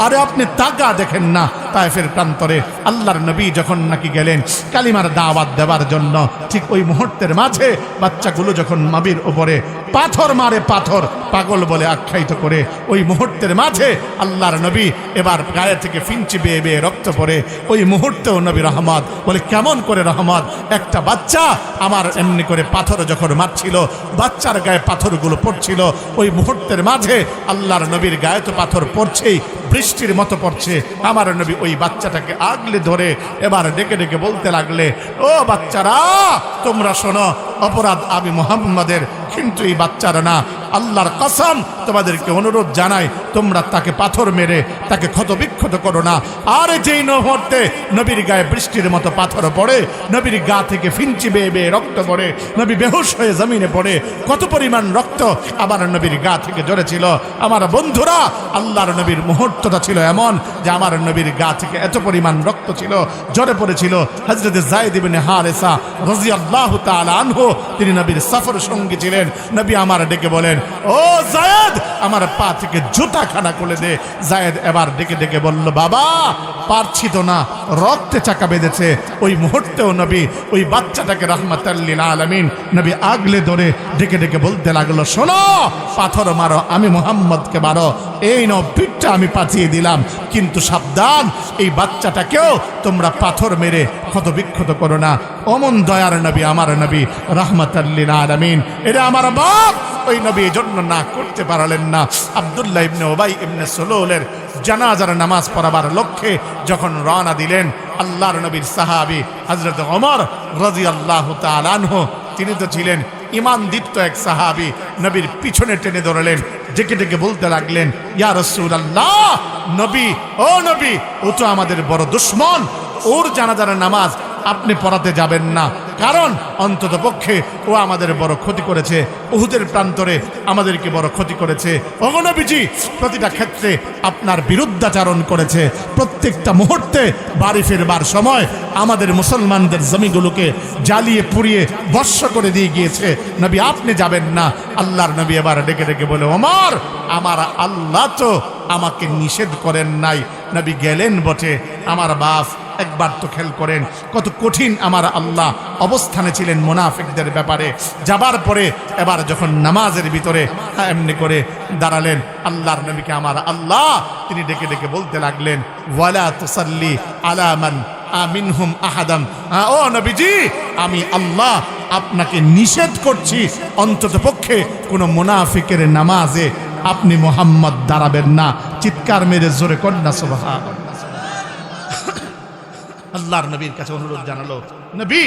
আরে আপনি তাকা দেখেন না, তায়েফের প্রান্তরে আল্লাহর নবী যখন নাকি গেলেন কালিমার দাওয়াত দেওয়ার জন্য, ঠিক ওই মুহূর্তের মাঝে বাচ্চাগুলো যখন নবীর উপরে পাথর মারে, পাথর পাগল বলে আখ্যায়িত করে, ওই মুহূর্তের মাঝে আল্লাহর নবী এবার গায়ে থেকে ফিঞ্চি বেয়ে বেয়ে রক্ত পড়ে। ওই মুহূর্তেও নবী রহমত বলে, কেমন করে রহমত? একটা বাচ্চা আমার এমনি করে পাথর যখন মারছিল, বাচ্চার গায়ে পাথরগুলো পড়ছিল, ওই মুহূর্তের মাঝে আল্লাহর নবীর গায়ে তো পাথর পড়ছেই, বৃষ্টির মতো পড়ছে। আমার নবী ওই বাচ্চাটাকে আগলে ধরে এবার ডেকে ডেকে বলতে লাগলে, ও বাচ্চারা তোমরা শোনো, অপরাধ আমি মুহাম্মাদের, কিন্তু এই বাচ্চারা না। আল্লাহর কসম তোমাদেরকে অনুরোধ জানাই, তোমরা তাকে পাথর মেরে তাকে ক্ষতবিক্ষত করো না। আর যেই মুহূর্তে নবীর গায়ে বৃষ্টির মতো পাথর পড়ে, নবীর গা থেকে ফিঞ্চি বেয়ে বেয়ে রক্ত পড়ে, নবী বেহুশ হয়ে জমিনে পড়ে, কত পরিমাণ রক্ত আমার নবীর গা থেকে ঝরেছিল। আমার বন্ধুরা, আল্লাহর নবীর মুহূর্তটা ছিল এমন যে আমার নবীর গা থেকে এত পরিমাণ রক্ত ছিল, ঝরে পড়েছিল। হযরত যায়েদ ইবনে হারেসা রাদিয়াল্লাহু তাআলা আনহু, তিনি নবীর সফর সঙ্গী ছিলেন। নবী আমার ডেকে বলেন, ও যায়েদ আমার পা থেকে জুতা খানা খুলে দে। যায়েদ এবার ডেকে ডেকে বলল, বাবা পারছি তো না, রক্তে চাকা বেঁধেছে। ওই মুহূর্তেও নবী ওই বাচ্চাটাকে রাহমাতাল লিল আলামিন নবী আগলে ধরে ডেকে ডেকে বলতে লাগলো, শোনো, পাথর মারো, আমি মুহাম্মদকে মারো, এই নাও পিঠটা আমি পাঠিয়ে দিলাম, কিন্তু সাবধান, এই বাচ্চাটাকেও তোমরা পাথর মেরে ক্ষতবিক্ষত করো না। অমন দয়ার নবী আমার নবী রাহমাতাল লিল আলামিন। এটা আমার বাপ ওই নবী জন্য না করতে পারলেন না। আব্দুল্লাহ ইবনে উবাই ইবনে সুলুলের জানাজার নামাজ পড়াবার লক্ষ্যে যখন রওনা দিলেন আল্লাহর নবীর সাহাবী হযরত ওমর রাদিয়াল্লাহু তাআলা আনহু, তিনি তো ছিলেন ঈমানদীপ্ত এক সাহাবী, নবীর পিছনে টেনে ধরলেন, ডেকে ডেকে বলতে লাগলেন, ইয়া রাসূলুল্লাহ, নবী, ও নবী, ও তো আমাদের বড় দুশমন, ওর জানাজার নামাজ আপনি পড়াতে যাবেন না, কারণ অন্তত পক্ষে ও আমাদের বড় ক্ষতি করেছে, উহুদের প্রান্তরে আমাদেরকে বড় ক্ষতি করেছে। ওগো নবীজি, প্রতিটা ক্ষেত্রে আপনার বিরুদ্ধাচারণ করেছে, প্রত্যেকটা মুহূর্তে বাড়ি ফেরবার সময় আমাদের মুসলমানদের জমিগুলোকে জ্বালিয়ে পুড়িয়ে ভস্ম করে দিয়ে গিয়েছে। নবী আপনি যাবেন না। আল্লাহর নবী এবার ডেকে ডেকে বলে, ওমর, আমার আল্লাহ তো আমাকে নিষেধ করেন নাই। নবী গেলেন বটে, আমার বাপ একবার তো খেয়াল করেন কত কঠিন আমার আল্লাহ অবস্থানে ছিলেন মুনাফিকদের ব্যাপারে। যাবার পরে এবার যখন নামাজের ভিতরে এমনি করে দাঁড়ালেন আল্লাহর নবীকে আমার আল্লাহ তিনি ডেকে ডেকে বলতে লাগলেন, ওয়ালা তুসাল্লি আলা মান আমিনহুম আহাদাম, ও নবীজি, আমি আল্লাহ আপনাকে নিষেধ করছি, অন্তত পক্ষে কোনো মুনাফিকের নামাজে আপনি মুহাম্মদ দাঁড়াবেন না। চিৎকার মেরে জোরে কন্যা সুবহানাল্লাহ। আল্লাহর নবীর কাছে অনুরোধ জানালো, নবী,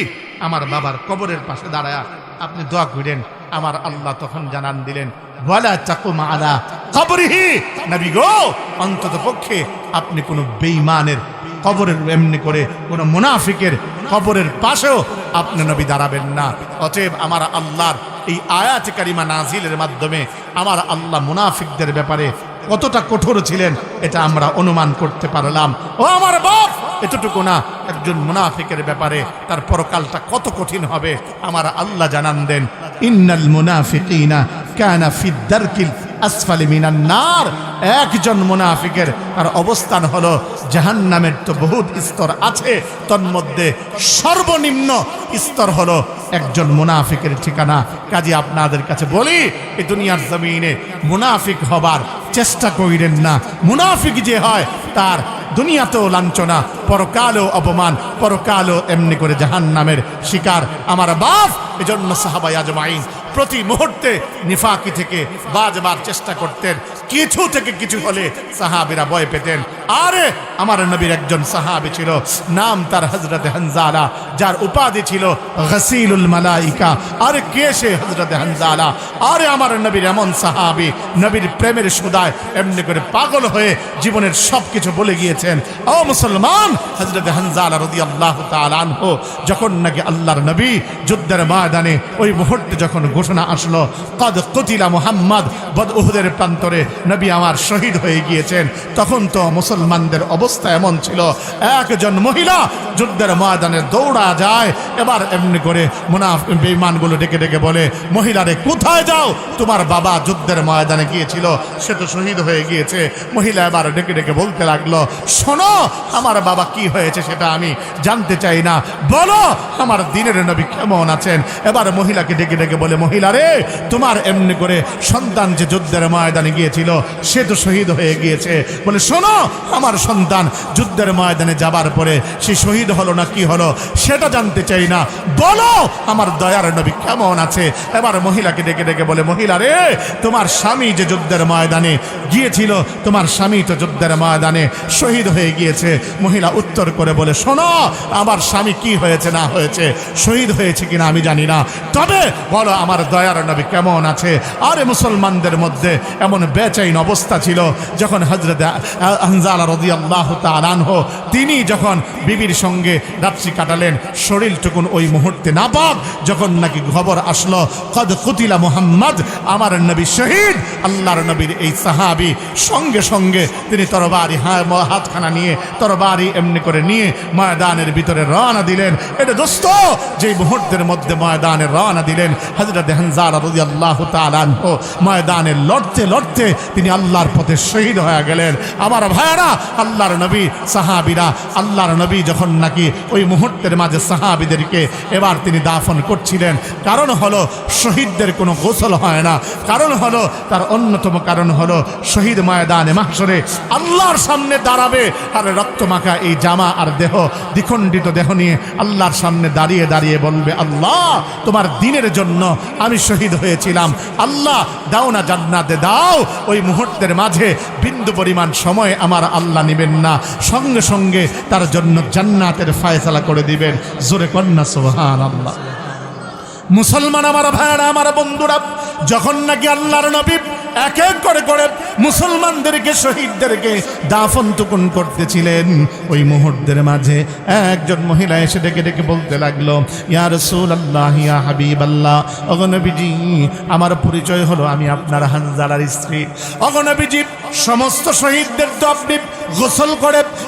আমার বাবার কবরের পাশে দাঁড়ায়া আপনি দোয়া করেন। আমার আল্লাহ তখন জানান দিলেন, ওয়ালা তাকুম আলা কবরিহি, নবী গো, অন্তত পক্ষে আপনি কোনো বেঈমানের কবরের এমনি করে কোনো মুনাফিকের কবরের পাশেও আপনি নবী দাঁড়াবেন না। অতএব আমার আল্লাহর এই আয়াত কারিমা নাজিলের মাধ্যমে আমার আল্লাহ মুনাফিকদের ব্যাপারে কতটা কঠোর ছিলেন এটা আমরা অনুমান করতে পারলাম। ও আমার বাপ, এতটুকু না, একজন মুনাফিকের ব্যাপারে তার পরকালটা কত কঠিন হবে আমার আল্লাহ জানান দেন, ইন্নাল মুনাফিকিনা কানা ফিদ দারকিল আসফালি মিনান নার। একজন মুনাফিকের তার অবস্থান হলো জাহান্নামের। তো বহুত স্তর আছে, তন্মধ্যে সর্বনিম্ন স্তর হলো একজন মুনাফিকের ঠিকানা। কাজে আপনাদের কাছে বলি, এই দুনিয়ার জমিনে মুনাফিক হবার চেষ্টা করিলেন না। মুনাফিক যে হয় তার দুনিয়াতেও লাঞ্ছনা, পরকালেও অপমান, পরকালেও এমনি করে জাহান্নামের শিকার আমার বাপ। এজন্য সাহাবায়ে আজমাইন প্রতি মুহূর্তে নিফাকি থেকে বাঁচবার চেষ্টা করতেন। কিছু থেকে কিছু হলে সাহাবীরা ভয় পেতেন। আরে আমার নবীর একজন সাহাবী ছিল, নাম তার হযরত হানজালা, যার উপাধি ছিল গাসিলুল মালাইকা। আরে কে সে হযরত হানজালা? আরে আমার নবীর এমন সাহাবী, নবীর প্রেমের সুদায় এমনি করে পাগল হয়ে জীবনের সব কিছু বলে গিয়েছেন। ও মুসলমান, হযরত হানজালা রাদিয়াল্লাহু তাআলা আনহু যখন নাকি আল্লাহর নবী যুদ্ধের ময়দানে ওই মুহূর্তে যখন ঘোষণা আসলো, কদ কুতিলা মুহাম্মদ, বদ উহুদের প্রান্তরে নবী আমার শহীদ হয়ে গিয়েছেন, তখন তো মুসলমান মুসলমানদের অবস্থা এমন ছিল, একজন মহিলা যুদ্ধের ময়দানে দৌড়া যায়, এবার এমনি করে বেঈমানগুলো ডেকে ডেকে বলে, মহিলারে কোথায় যাও, তোমার বাবা যুদ্ধের ময়দানে গিয়েছিল, সে তো শহীদ হয়ে গিয়েছে। মহিলা এবার ডেকে ডেকে বলতে লাগলো, শোনো আমার বাবা কি হয়েছে সেটা আমি জানতে চাই না, বলো আমার দ্বীনের নবী কেমন আছেন। এবার মহিলাকে ডেকে ডেকে বলে, মহিলা রে, তোমার এমনি করে সন্তান যে যুদ্ধের ময়দানে গিয়েছিল সে তো শহীদ হয়ে গিয়েছে। বলে, শোনো আমার সন্তান যুদ্ধের ময়দানে যাবার পরে সে শহীদ হলো না কি হলো সেটা জানতে চাই না, বলো আমার দয়ার নবী কেমন আছে। এবার মহিলাকে ডেকে ডেকে বলে, মহিলা রে, তোমার স্বামী যে যুদ্ধের ময়দানে গিয়েছিল, তোমার স্বামী তো যুদ্ধের ময়দানে শহীদ হয়ে গিয়েছে। মহিলা উত্তর করে বলে, শোনো আমার স্বামী কি হয়েছে না হয়েছে, শহীদ হয়েছে কিনা আমি জানি না, তবে বলো আমার দয়ার নবী কেমন আছে। আরে মুসলমানদের মধ্যে এমন বেচাইন অবস্থা ছিল, যখন হযরত হানজালা রাদিয়াল্লাহু তাআলা আনহু তিনি যখন বিবির সঙ্গে রাত্রি কাটালেন, শরীরটুকুন ওই মুহূর্তে নাপাক, যখন নাকি খবর আসলো কদ কুতিলা মুহাম্মদ, আমার নবী শহীদ, আল্লাহর নবীর এই সাহাবী সঙ্গে সঙ্গে তিনি তরবারি হাতখানা নিয়ে তরবারি এমনি করে নিয়ে ময়দানের ভিতরে রওনা দিলেন। এটা দোস্ত যে মুহূর্তের মধ্যে ময়দানে রওনা দিলেন, হযরত হানজালা রাদিয়াল্লাহু তাআলা আনহু ময়দানে লড়তে লড়তে তিনি আল্লাহর পথে শহীদ হয়ে গেলেন। আমার ভাইয়েরা, আল্লাহর নবী সাহাবীরা, আল্লাহর নবী যখন নাকি ওই মুহূর্তের মাঝে সাহাবীদেরকে এবার তিনি দাফন করছিলেন, কারণ হলো শহীদদের কোনো গোসল হয় না, কারণ হলো তার অন্যতম কারণ হলো শহীদ ময়দানে মাহশরে আল্লাহর সামনে দাঁড়াবে, আর রক্তমাখা এই জামা আর দেহ দ্বিখণ্ডিত দেহ নিয়ে আল্লাহর সামনে দাঁড়িয়ে দাঁড়িয়ে বলবে, আল্লাহ তোমার দ্বীনের জন্য আমি শহীদ হয়েছিলাম, আল্লাহ দাও না জান্নাতে দাও। ওই মুহূর্তের মাঝে বিন্দু পরিমাণ সময় আমার আল্লাহ নেবেন না, সঙ্গে সঙ্গে তার জন্য জান্নাতের ফয়সালা করে দিবেন। জোরে কন্যা সুবহানাল্লাহ। মুসলমান আমার ভাইরা, আমার বন্ধুরা, যখন নাকি আল্লাহর নবী এক এক করে করে মুসলমানদেরকে শহীদদেরকে দাফন তুকন করতেছিলেন, ওই মুহূর্তের মাঝে একজন মহিলা এসে ডেকে ডেকে বলতে লাগলো, ইয়া রাসূলুল্লাহ, ইয়া হাবিবাল্লাহ, ওগো নবীজি আমার পরিচয় হলো আমি আপনার হানজালার স্ত্রী। ওগো নবীজি সমস্ত শহীদদের তো আপনি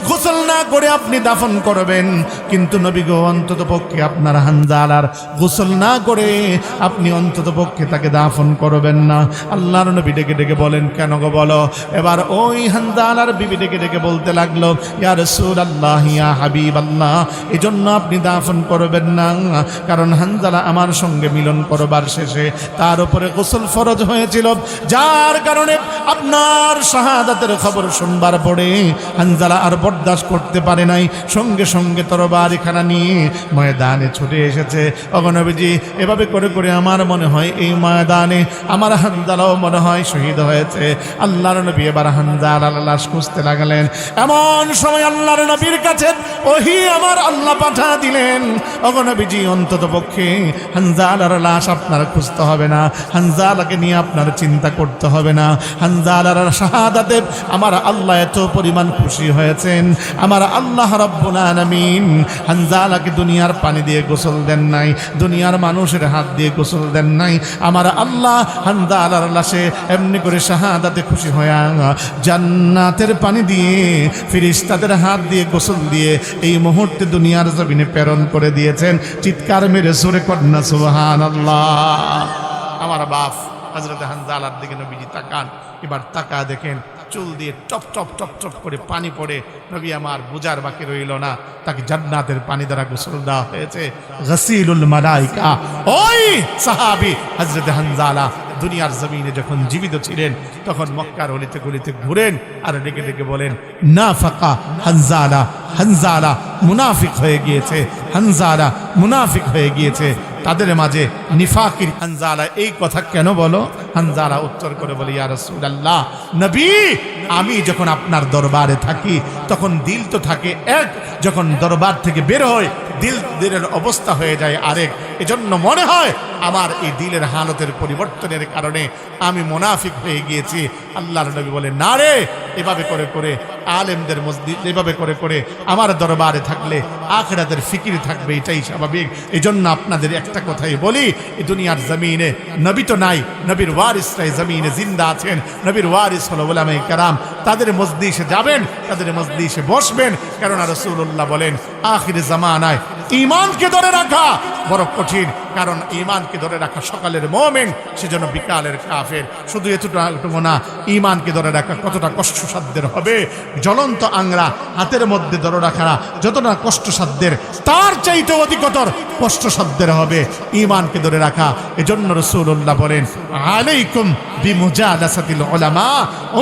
গোসল না করে আপনি দাফন করবেন, কিন্তু নবী গো অন্তত পক্ষে আপনার হানজালার গোসল না করে আপনি অন্তত পক্ষে তাকে দাফন করবেন না। আল্লাহর নবী ডেকে ডেকে বলেন, কেন গো বলো। এবার ওই হানজালার বিবি ডেকে ডেকে বলতে লাগলো, ইয়া রাসূলুল্লাহ, ইয়া হাবিবাল্লাহ, এজন্য আপনি দাফন করবেন না, কারণ হানজালা আমার সঙ্গে মিলন করবার শেষে তার উপরে গোসল ফরজ হয়েছিল, যার কারণে আপনার শাহাদাতের খবর শুনবার পরে হানজালা আর বরদাস্ত করতে পারে নাই, সঙ্গে সঙ্গে তরবারিখানা নিয়ে ময়দানে ছুটে এসেছে। ওগো নবীজি এভাবে করে করে আমার মনে হয় এই ময়দানে আমার হানজালাও মনে হয় শহীদ হয়েছে। আল্লাহর নবী এবার হানজালার লাশ খুঁজতে লাগলেন। এমন সময় আল্লাহর নবীর কাছে ওহী আমার আল্লাহ পাঠা দিলেন, ওগো নবীজি অন্তত পক্ষে হানজালার লাশ আপনার খুঁজতে হবে না, হানজালাকে নিয়ে আপনার চিন্তা করতে হবে না। হানজালার শাহাদাতে আমার আল্লাহ এত পরিমাণ খুশি হয়েছেন, আমার আল্লাহ রাব্বুল আলামিন হানজালাকে দুনিয়ার পানি দিয়ে গোসল দেন নাই, দুনিয়ার মানুষের হাত দিয়ে গোসল দেন নাই। আমার আল্লাহ হানজালার লাশে এমনি করে শাহাদাতে খুশি হয়ে জান্নাতের পানি দিয়ে ফেরেশতাদের হাত দিয়ে গোসল দিয়ে এই মুহূর্তে দুনিয়ার জমিনে প্রেরণ করে দিয়েছেন। চিৎকার মেরে জোরে কন্যা সুবহানাল্লাহ। আমার বাপ হযরত হানজালার দিকে নবীজি তাকান, এবার তাকা দেখেন চুল দিয়ে টপ টপ টপ টপ করে পানি পড়ে। নবী আমার বুঝার বাকি রইল না, তাকে জান্নাতের পানি দ্বারা গোসল দেওয়া হয়েছে। গাসিলুল মালাইকা, ওই সাহাবী হযরত হানজালা দুনিয়ার জমিনে যখন জীবিত ছিলেন তখন মক্কার অলিতে গলিতে ঘুরেন আর ডেকে ডেকে বলেন, নাফাকা হানজালা, হানজালা মুনাফিক হয়ে গিয়েছে, হানজালা মুনাফিক হয়ে গিয়েছে। তাদের মাঝে নিফাকির হানজালা এই কথা কেন বলো? হানজালা উত্তর করে বলে, ইয়া রাসূলুল্লাহ, নবী আমি যখন আপনার দরবারে থাকি তখন দিল তো থাকে এক, যখন দরবার থেকে বের হয় দিলের অবস্থা হয়ে যায় আরেক। এজন্য মনে হয় আমার এই দিলের হালতের পরিবর্তনের কারণে আমি মুনাফিক হয়ে গিয়েছি। আল্লাহর নবী বলে, না রে, এভাবে করে করে আলেমদের মসজিদ, এভাবে করে করে আমার দরবারে থাকলে আখিরাতের ফিকির থাকবে, এটাই স্বাভাবিক। এজন্য আপনাদের একটা কথাই বলি, এই দুনিয়ার জমিনে নবী তো নাই, নবীর ওয়ারিসরাই জমিনে জিন্দা আছেন। নবীর ওয়ারিস হলো উলামায়ে কেরাম। তাদের মজলিসে যাবেন, তাদের মজলিসে বসবেন, কেননা রাসূলুল্লাহ বলেন আখির জামানায় ঈমানকে ধরে রাখা বড় কঠিন, কারণ ঈমানকে ধরে রাখা সকালের মুমিন, সেজন্য বিকালের কাফের। শুধু এতটুকু না, ঈমানকে ধরে রাখা কতটা কষ্টসাধ্যের হবে। জ্বলন্ত আংরা হাতের মধ্যে ধরে রাখা যতটা কষ্টসাধ্যের, তার চাইতে অধিকতর কষ্টসাধ্যের হবে ঈমানকে ধরে রাখা। এজন্য রাসূলুল্লাহ বলেন আলাইকুম বিমুজালাসাতিল উলামা,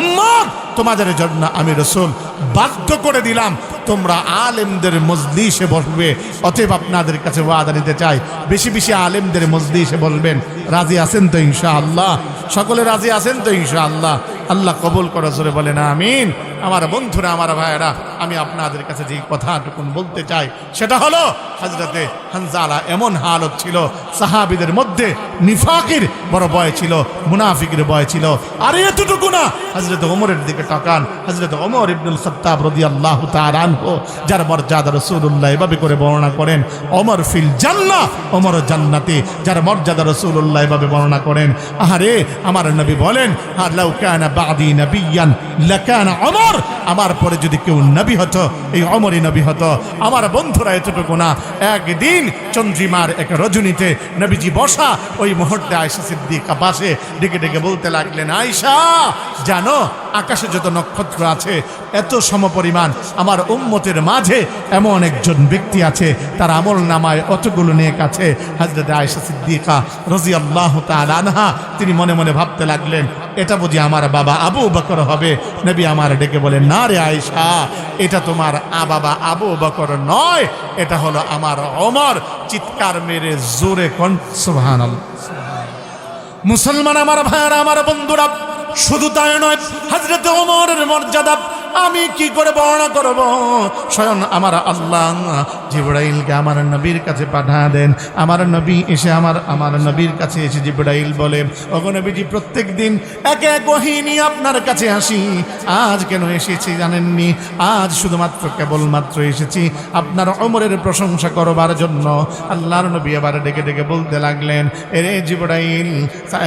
উম্মত তোমাদের জন্য আমি রাসূল বাধ্য করে দিলাম তোমরা আলেমদের মজলিসে বসবে। অতএব আপনাদের কাছে ওয়াদা নিতে চাই, বেশি বেশি আলেমদের মজলিসে বসবেন। রাজি আছেন তো ইনশাআল্লাহ? সকলে রাজি আছেন তো ইনশাআল্লাহ? আল্লাহ কবুল করে জোরে বলেন আমিন। আমার বন্ধুরা, আমার ভাইয়েরা, আমি আপনাদের কাছে যে কথাটুকুন বলতে চাই সেটা হলো, হযরতে হানজালা এমন হালত ছিল, সাহাবীদের মধ্যে নিফাকের বড় ভয় ছিল, মুনাফিকের ভয় ছিল। আর এতটুকু না, হযরত ওমরের দিকে তাকান। হযরত ওমর ইবনুল খাত্তাব রাদিয়াল্লাহু তাআলা আনহু, যার মর্যাদা রাসূলুল্লাহ এভাবে করে বর্ণনা করেন, ওমর ফিল জান্নাহ, ওমর জান্নাতে, যার মর্যাদা রাসূলুল্লাহ এভাবে বর্ণনা করেন। আহারে, আমার নবী বলেন, লাউ কানা বাদি নবিয়ান লাকানা ওমর, আমার পরে যদি কেউ নবী হতো, এই ওমরই নবী হতো। আমার বন্ধুরা, এতটুকু না, একদিন চন্দ্রিমার এক রজনীতে নবীজি বসা, ওই মুহূর্তে আয়েশা সিদ্দিকা পাশে ডেকে ডেকে বলতে লাগলেন, আয়েশা জানো আকাশে যত নক্ষত্র আছে এত সমপরিমাণ আমার উম্মতের মাঝে এমন একজন ব্যক্তি আছে, তার আমল নামায় অতগুলো নেক আছে। হযরত আয়েশা সিদ্দিকা রাদিয়াল্লাহু তাআলা আনহা, তিনি মনে মনে ভাবতে লাগলেন, এটা বুঝি আমার বাবা আবু বকর হবে। নবী আমার ডেকে বলেন, না রে আয়েশা, এটা তোমার বাবা আবু বকর নয়, এটা হলো আমার ওমর। চিৎকার মেরে জোরে কোন সুবহানাল্লাহ। মুসলমান আমার ভাইরা, আমার বন্ধুরা, শুধু তাই নয়, হযরত ওমরের মর্যাদা আমি কি করে বর্ণনা করব? স্বয়ং আমার আল্লাহ জিবরাইলকে আমার নবীর কাছে পাঠা দেন। আমার নবী এসে আমার নবীর কাছে এসে জিবরাইল বলে, ওগো নবীজি, প্রত্যেক দিন এক এক ওহী নিয়ে আপনার কাছে আসি, আজ কেন এসেছি জানেননি? আজ শুধুমাত্র কেবলমাত্র এসেছি আপনার ওমরের প্রশংসা করবার জন্য। আল্লাহর নবী আবার ডেকে ডেকে বলতে লাগলেন, এরে জিবরাইল,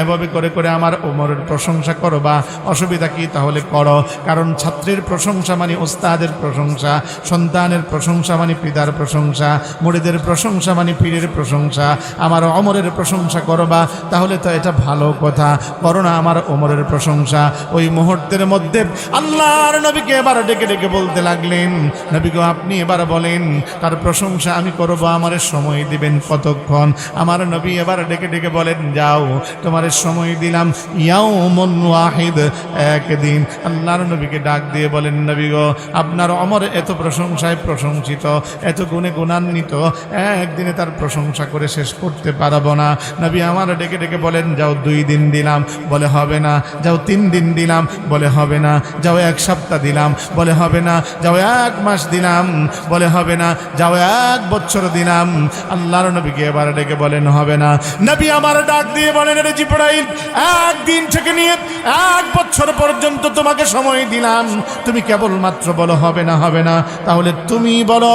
এভাবে করে করে আমার ওমরের প্রশংসা করবা, অসুবিধা কি? তাহলে করো, কারণ ছাত্রের প্রশংসা মানে ওস্তাদের প্রশংসা, সন্তানের প্রশংসা মানে পিতার প্রশংসা, মুরিদের প্রশংসা মানে পীরের প্রশংসা। আমার ওমরের প্রশংসা করবা, তাহলে তো এটা ভালো কথা, করো না আমার ওমরের প্রশংসা। ওই মুহূর্তের মধ্যে আল্লাহর নবীকে এবার ডেকে ডেকে বলতে লাগলেন, নবী গো, আপনি এবার বলেন তার প্রশংসা আমি করব, আমার সময় দিবেন কতক্ষণ? আমার নবী এবার ডেকে ডেকে বলেন, যাও, তোমার সময় দিলাম ইয়াউমুন ওয়াহিদ, একদিন। আল্লাহর নবীকে ডাক দিয়ে বলেন, নবী গো, আপনার ওমর এত প্রশংসায় প্রশংসিত, এত গুণে গুণান্বিত, একদিনে তার প্রশংসা করে শেষ করতে পারবো না। নবী আমার ডেকে ডেকে বলেন, যাও 2 দিন দিলাম, বলে হবে না। যাও 3 দিন দিলাম, বলে হবে না। যাও 1 সপ্তাহ দিলাম, বলে হবে না। যাও 1 মাস দিলাম, বলে হবে না। যাও 1 বছর দিলাম। আল্লাহর নবীকে এবার ডেকে বলেন, হবে না। নবী আমার ডাক দিয়ে বলেন, রে জিবরাইল, 1 দিন থেকে নিয়ে 1 বছর পর্যন্ত তোমাকে সময় দিলাম, তুমি কেবলমাত্র বলো হবে না, হবে না। তাহলে তুমি বলো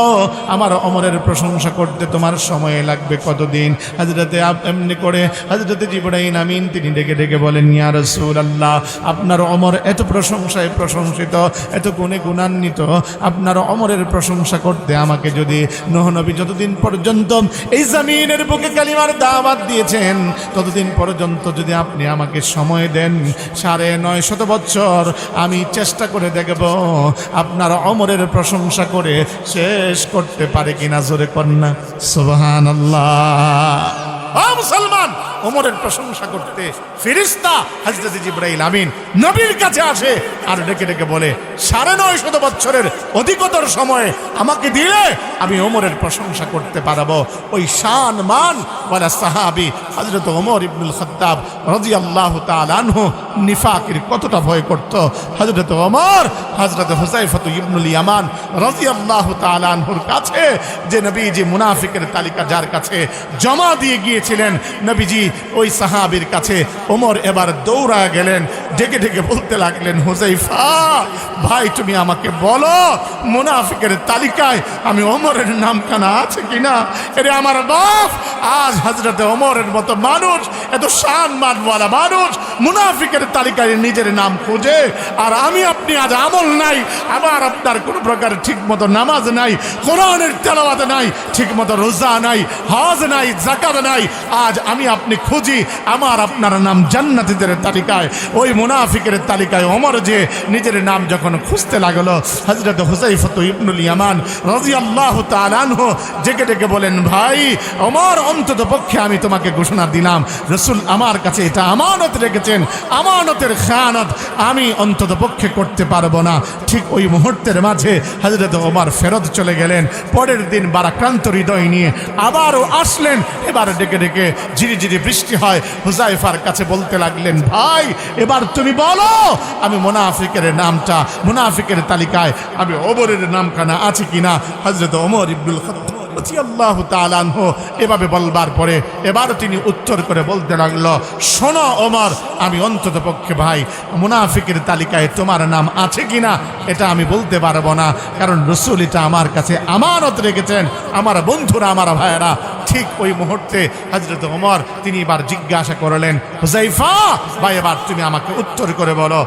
আমার ওমরের প্রশংসা করতে তোমার সময় লাগবে কতদিন? হযরতে এমনি করে হযরতে জিবরাইল আমিন তিনি ডেকে ডেকে বলেন, ইয়া রাসূলুল্লাহ, আপনার ওমর এত প্রশংসায় প্রশংসিত, এত গুণে গুণান্বিত, আপনার ওমরের প্রশংসা করতে আমাকে যদি নূহ নবী যতদিন পর্যন্ত এই জমিনের বুকে কালিমার দাওয়াত দিয়েছেন, ততদিন পর্যন্ত যদি আপনি আমাকে সময় দেন 950 বছর, আমি চেষ্টা করে দেখব আপনার ওমরের প্রশংসা করে শেষ করতে পারে কিনা। জোরে কন্যা সুবহানাল্লাহ। ও মুসলমান, ওমরের প্রশংসা করতে ফেরেশতা হযরত জিবরাইল আমিন নবীর কাছে আসে আর ডেকে ডেকে বলে ৯৫০ বছরের অধিকতর সময়ে আমাকে দিলে আমি ওমরের প্রশংসা করতে পারবো। ওই শান মান ওয়ালা সাহাবী হযরত ওমর ইবনুল খাত্তাব রাদিয়াল্লাহু তাআলা আনহু নিফাকের কতটা ভয় করত। হযরত ওমর হযরত হুযায়ফা ইবনুল ইয়ামান রাদিয়াল্লাহু তাআলা আনহুর কাছে যে নবীজি মুনাফিকের তালিকা যার কাছে জমা দিয়ে গিয়েছিলেন, নবীজি ওই সাহাবীর কাছে ওমর এবার দৌড়া গেলেন, ডেকে ডেকে বলতে লাগলেন, হুযায়ফা ভাই তুমি আমাকে বলো মুনাফিকের তালিকায় আমি ওমরের নাম কানা আছে কিনা? এরে আমার বাপ, আজ হযরত ওমরের মতো মানুষ, এত সম্মানওয়ালা মানুষ মুনাফিকের তালিকায় নিজের নাম খোঁজে, আর আমি আপনি আজ আমল নাই, আবার আপনার কোনো প্রকার ঠিক মতো নামাজ নাই, কোরআনের তেলাওয়াত নাই, ঠিক মতো রোজা নাই, হজ নাই, যাকাত নাই, আজ আমি আপনি খুঁজি আমার আপনার নাম জান্নাতীদের তালিকায়। ওই মুনাফিকের তালিকায় ওমর যে নিজের নাম যখন খুঁজতে লাগলো, হযরত হুযায়ফা ইবনুল ইয়ামান রাদিয়াল্লাহু তাআলা আনহু ডেকে ডেকে বলেন, ভাই ওমর অন্তত পক্ষে আমি তোমাকে ঘোষণা দিলাম রাসূল আমার কাছে এটা আমানত রেখেছেন, আমানতের খেয়ানত আমি অন্তত পক্ষে করতে পারবো না। ঠিক ওই মুহূর্তের মাঝে হযরত ওমর ফেরত চলে গেলেন। পরের দিন বারাক্রান্ত হৃদয় নিয়ে আবারও আসলেন, এবার ডেকে ডেকে ঝিরি ঝিরি বৃষ্টি হয়, হুযায়ফার কাছে বলতে লাগলেন, ভাই এবার তুমি বলো আমি মুনাফিকের নামটা, মুনাফিকের তালিকায় আমি ওমরের নামখানা আছে কিনা? হযরত ওমর ইবনুল খাত্তাব রাদিয়াল্লাহু তাআলা আনহু এভাবে বলবার পরে এবার তিনি উত্তর করে বলতে লাগলো, শোনো ওমর, আমি অন্তত পক্ষে ভাই মুনাফিকের তালিকায় তোমার নাম আছে কিনা এটা আমি বলতে পারবো না, কারণ রাসূল এটা আমার কাছে আমানত রেখেছেন। আমার বন্ধুরা, আমার ভাইয়েরা, ঠিক ওই মুহূর্তে হযরত ওমর তিনি এবার জিজ্ঞাসা করলেন, হুযায়ফা ভাই এবার তুমি আমাকে উত্তর করে বলো,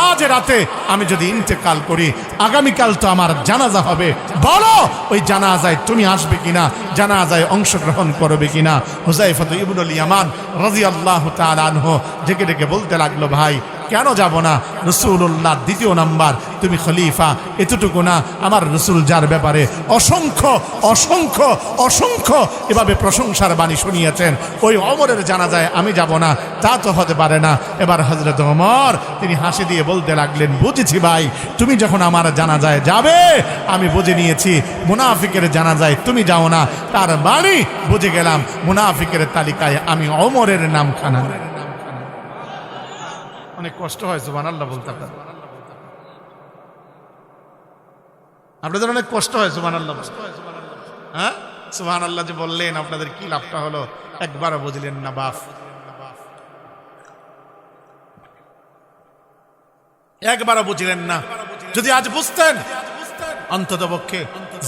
আজ রাতে আমি যদি ইন্তেকাল করি, আগামীকাল তো আমার জানাজা হবে, বলো ওই জানাজায় তুমি আসবে কিনা, জানাজায় অংশগ্রহণ করবে কিনা? হুযায়ফা ইবনুল ইয়ামান রাদিয়াল্লাহু তাআলা আনহু ডেকে ডেকে বলতে লাগলো, ভাই কেন যাব না, রাসূলুল্লাহ দ্বিতীয় নাম্বার, তুমি খলিফা, এতটুকু না আমার রাসূল যার ব্যাপারে অসংখ্য অসংখ্য অসংখ্য এভাবে প্রশংসার বাণী শুনিয়েছেন, ওই ওমরের জানাজায় আমি যাব না, তা তো হতে পারে না। এবার হযরত ওমর তিনি হাসি দিয়ে বলতে লাগলেন, বুঝেছি ভাই, তুমি যখন আমার জানাজায় যাবে আমি বুঝে নিয়েছি মুনাফিকের জানাজায় তুমি যাও না, তার মানে বুঝে গেলাম মুনাফিকের তালিকায় আমি ওমরের নামখানা। অনেক কষ্ট হয় সুবহানাল্লাহ বলতে, আপনাদের অনেক কষ্ট হয় সুবহানাল্লাহ, হ্যাঁ সুবহানাল্লাহ যে বললেন আপনাদের কি লাভটা হলো একবারও বুঝলেন না বাপ, একবারও বুঝলেন না। যদি আজ বুঝতেন অন্তত পক্ষে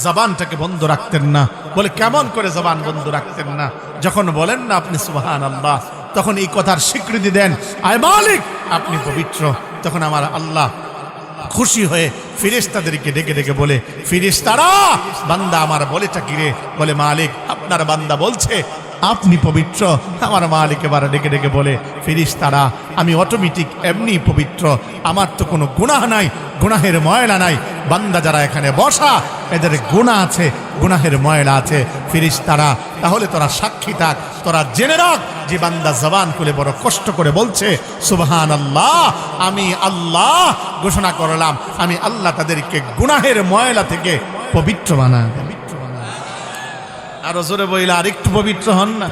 জবানটাকে বন্ধ রাখতেন না। বলে কেমন করে জবান বন্ধ রাখতেন না? যখন বলেন না আপনি সুবহানাল্লাহ, তখন এই কথার স্বীকৃতি দেন, আয় মালিক আপনি পবিত্র। তখন আমার আল্লাহ খুশি হয়ে ফেরেশতাদেরকে ডেকে ডেকে বলে, ফেরেশতারা বান্দা আমার বলেটা কি রে? বলে মালিক আপনার বান্দা বলছে আপনি পবিত্র। আমার মালিক এবার ডেকে ডেকে বলে, ফেরেশতারা আমি অটোমেটিক এমনি পবিত্র, আমার তো কোনো গুনাহ নাই, গুনাহের ময়লা নাই। বান্দা যারা এখানে বসা এদের গুনাহ আছে, গুনাহের ময়লা আছে। ফেরেশতারা তাহলে তোরা সাক্ষী থাক, তোরা জেনে রাখ যে বান্দা জবান খুলে বড় কষ্ট করে বলছে সুবহানাল্লাহ, আমি আল্লাহ ঘোষণা করলাম আমি আল্লাহ তাদেরকে গুনাহের ময়লা থেকে পবিত্র বানাই। আরো জোরে বইলা আরেকটু পবিত্র হন না,